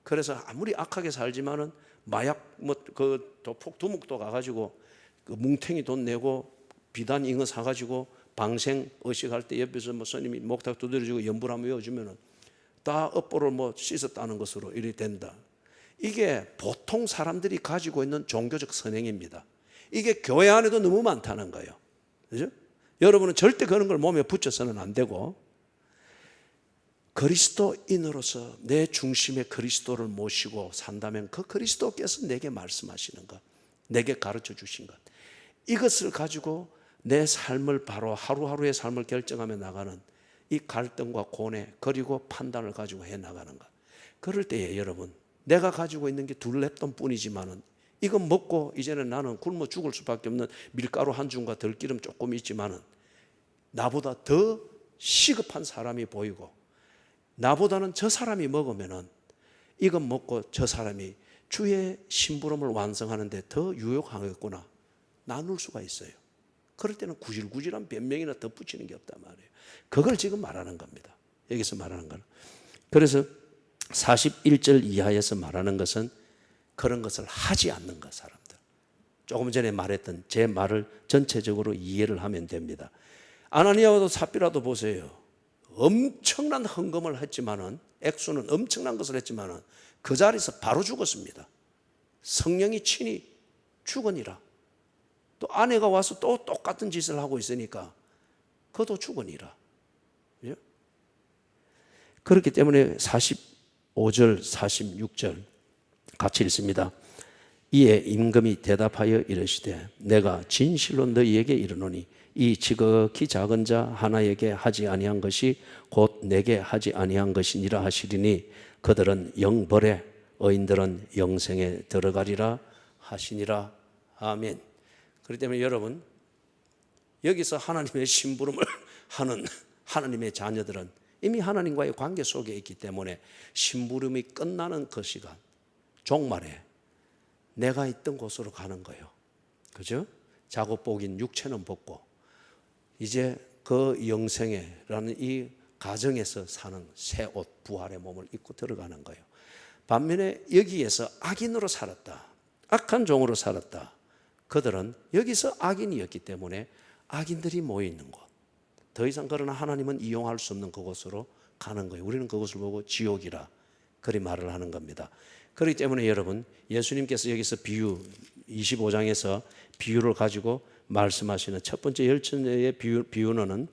Speaker 1: 그래서 아무리 악하게 살지만은 마약 그 두목도 가가지고 그 뭉탱이 돈 내고 비단 잉어 사가지고 방생 의식할 때 옆에서 뭐 스님이 목탁 두드려주고 연불 한번 외워주면은 다 업보를 뭐 씻었다는 것으로 이래 된다. 이게 보통 사람들이 가지고 있는 종교적 선행입니다. 이게 교회 안에도 너무 많다는 거예요. 그죠? 여러분은 절대 그런 걸 몸에 붙여서는 안 되고, 그리스도인으로서 내 중심에 그리스도를 모시고 산다면 그 그리스도께서 내게 말씀하시는 것, 내게 가르쳐 주신 것, 이것을 가지고 내 삶을 바로 하루하루의 삶을 결정하며 나가는 이 갈등과 고뇌 그리고 판단을 가지고 해 나가는 것. 그럴 때에 여러분, 내가 가지고 있는 게 둘레돈 뿐이지만은 이건 먹고 이제는 나는 굶어 죽을 수밖에 없는 밀가루 한 줌과 들기름 조금 있지만은 나보다 더 시급한 사람이 보이고, 나보다는 저 사람이 먹으면은 이건 먹고 저 사람이 주의 심부름을 완성하는데 더 유용하겠구나 나눌 수가 있어요. 그럴 때는 구질구질한 변명이나 덧붙이는 게 없단 말이에요. 그걸 지금 말하는 겁니다. 여기서 말하는 거는. 그래서 41절 이하에서 말하는 것은 그런 것을 하지 않는 것, 사람들. 조금 전에 말했던 제 말을 전체적으로 이해를 하면 됩니다. 아나니아도 삽비라도 보세요. 엄청난 헌금을 했지만은, 액수는 엄청난 것을 했지만은 그 자리에서 바로 죽었습니다. 성령이 친히 죽으니라. 또 아내가 와서 또 똑같은 짓을 하고 있으니까 그도 죽으니라. 예? 그렇기 때문에 45절, 46절 같이 읽습니다. 이에 임금이 대답하여 이르시되 내가 진실로 너희에게 이르노니 이 지극히 작은 자 하나에게 하지 아니한 것이 곧 내게 하지 아니한 것이니라 하시리니 그들은 영벌에 의인들은 영생에 들어가리라 하시니라. 아멘. 그렇기 때문에 여러분, 여기서 하나님의 심부름을 하는 하나님의 자녀들은 이미 하나님과의 관계 속에 있기 때문에 심부름이 끝나는 그 시간, 종말에 내가 있던 곳으로 가는 거예요. 그죠? 작업복인 육체는 벗고 이제 그 영생에라는 이 가정에서 사는 새 옷, 부활의 몸을 입고 들어가는 거예요. 반면에 여기에서 악인으로 살았다, 악한 종으로 살았다, 그들은 여기서 악인이었기 때문에 악인들이 모여있는 곳, 더 이상 그러나 하나님은 이용할 수 없는 그곳으로 가는 거예요. 우리는 그것을 보고 지옥이라 그리 말을 하는 겁니다. 그렇기 때문에 여러분, 예수님께서 여기서 비유 25장에서 비유를 가지고 말씀하시는 첫 번째 열천의 비유는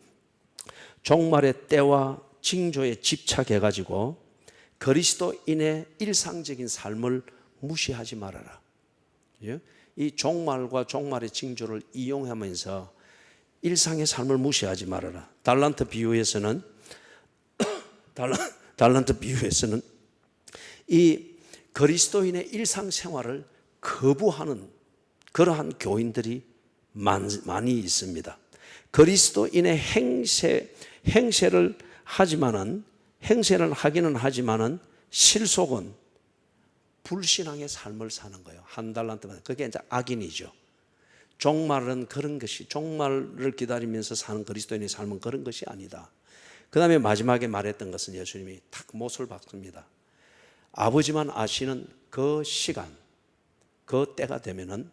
Speaker 1: 종말의 때와 징조에 집착해가지고 그리스도인의 일상적인 삶을 무시하지 말아라. 이 종말과 종말의 징조를 이용하면서 일상의 삶을 무시하지 말아라. 달란트 비유에서는 이 그리스도인의 일상생활을 거부하는 그러한 교인들이 많이 있습니다. 그리스도인의 행세를 하기는 하지만은 실속은 불신앙의 삶을 사는 거예요. 한 달란트만. 그게 이제 악인이죠. 종말은 그런 것이, 종말을 기다리면서 사는 그리스도인의 삶은 그런 것이 아니다. 그 다음에 마지막에 말했던 것은 예수님이 탁 못을 박습니다. 아버지만 아시는 그 시간, 그 때가 되면은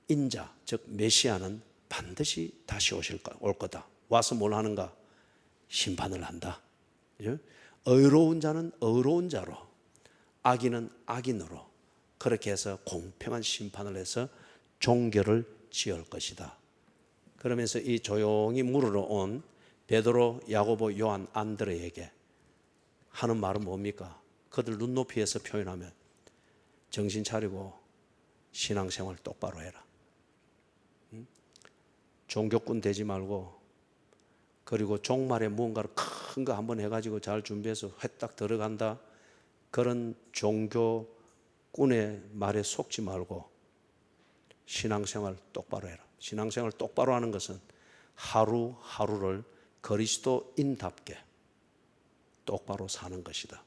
Speaker 1: 인자, 즉 메시아는 반드시 다시 올 거다. 와서 뭘 하는가? 심판을 한다. 의로운 자는 의로운 자로, 악인은 악인으로, 그렇게 해서 공평한 심판을 해서 종결을 지을 것이다. 그러면서 이 조용히 물으러 온 베드로, 야고보, 요한, 안드레에게 하는 말은 뭡니까? 그들 눈높이에서 표현하면 정신 차리고 신앙생활 똑바로 해라. 종교꾼 되지 말고, 그리고 종말에 무언가를 큰 거 한번 해가지고 잘 준비해서 회딱 들어간다, 그런 종교꾼의 말에 속지 말고 신앙생활 똑바로 해라. 신앙생활 똑바로 하는 것은 하루하루를 그리스도인답게 똑바로 사는 것이다.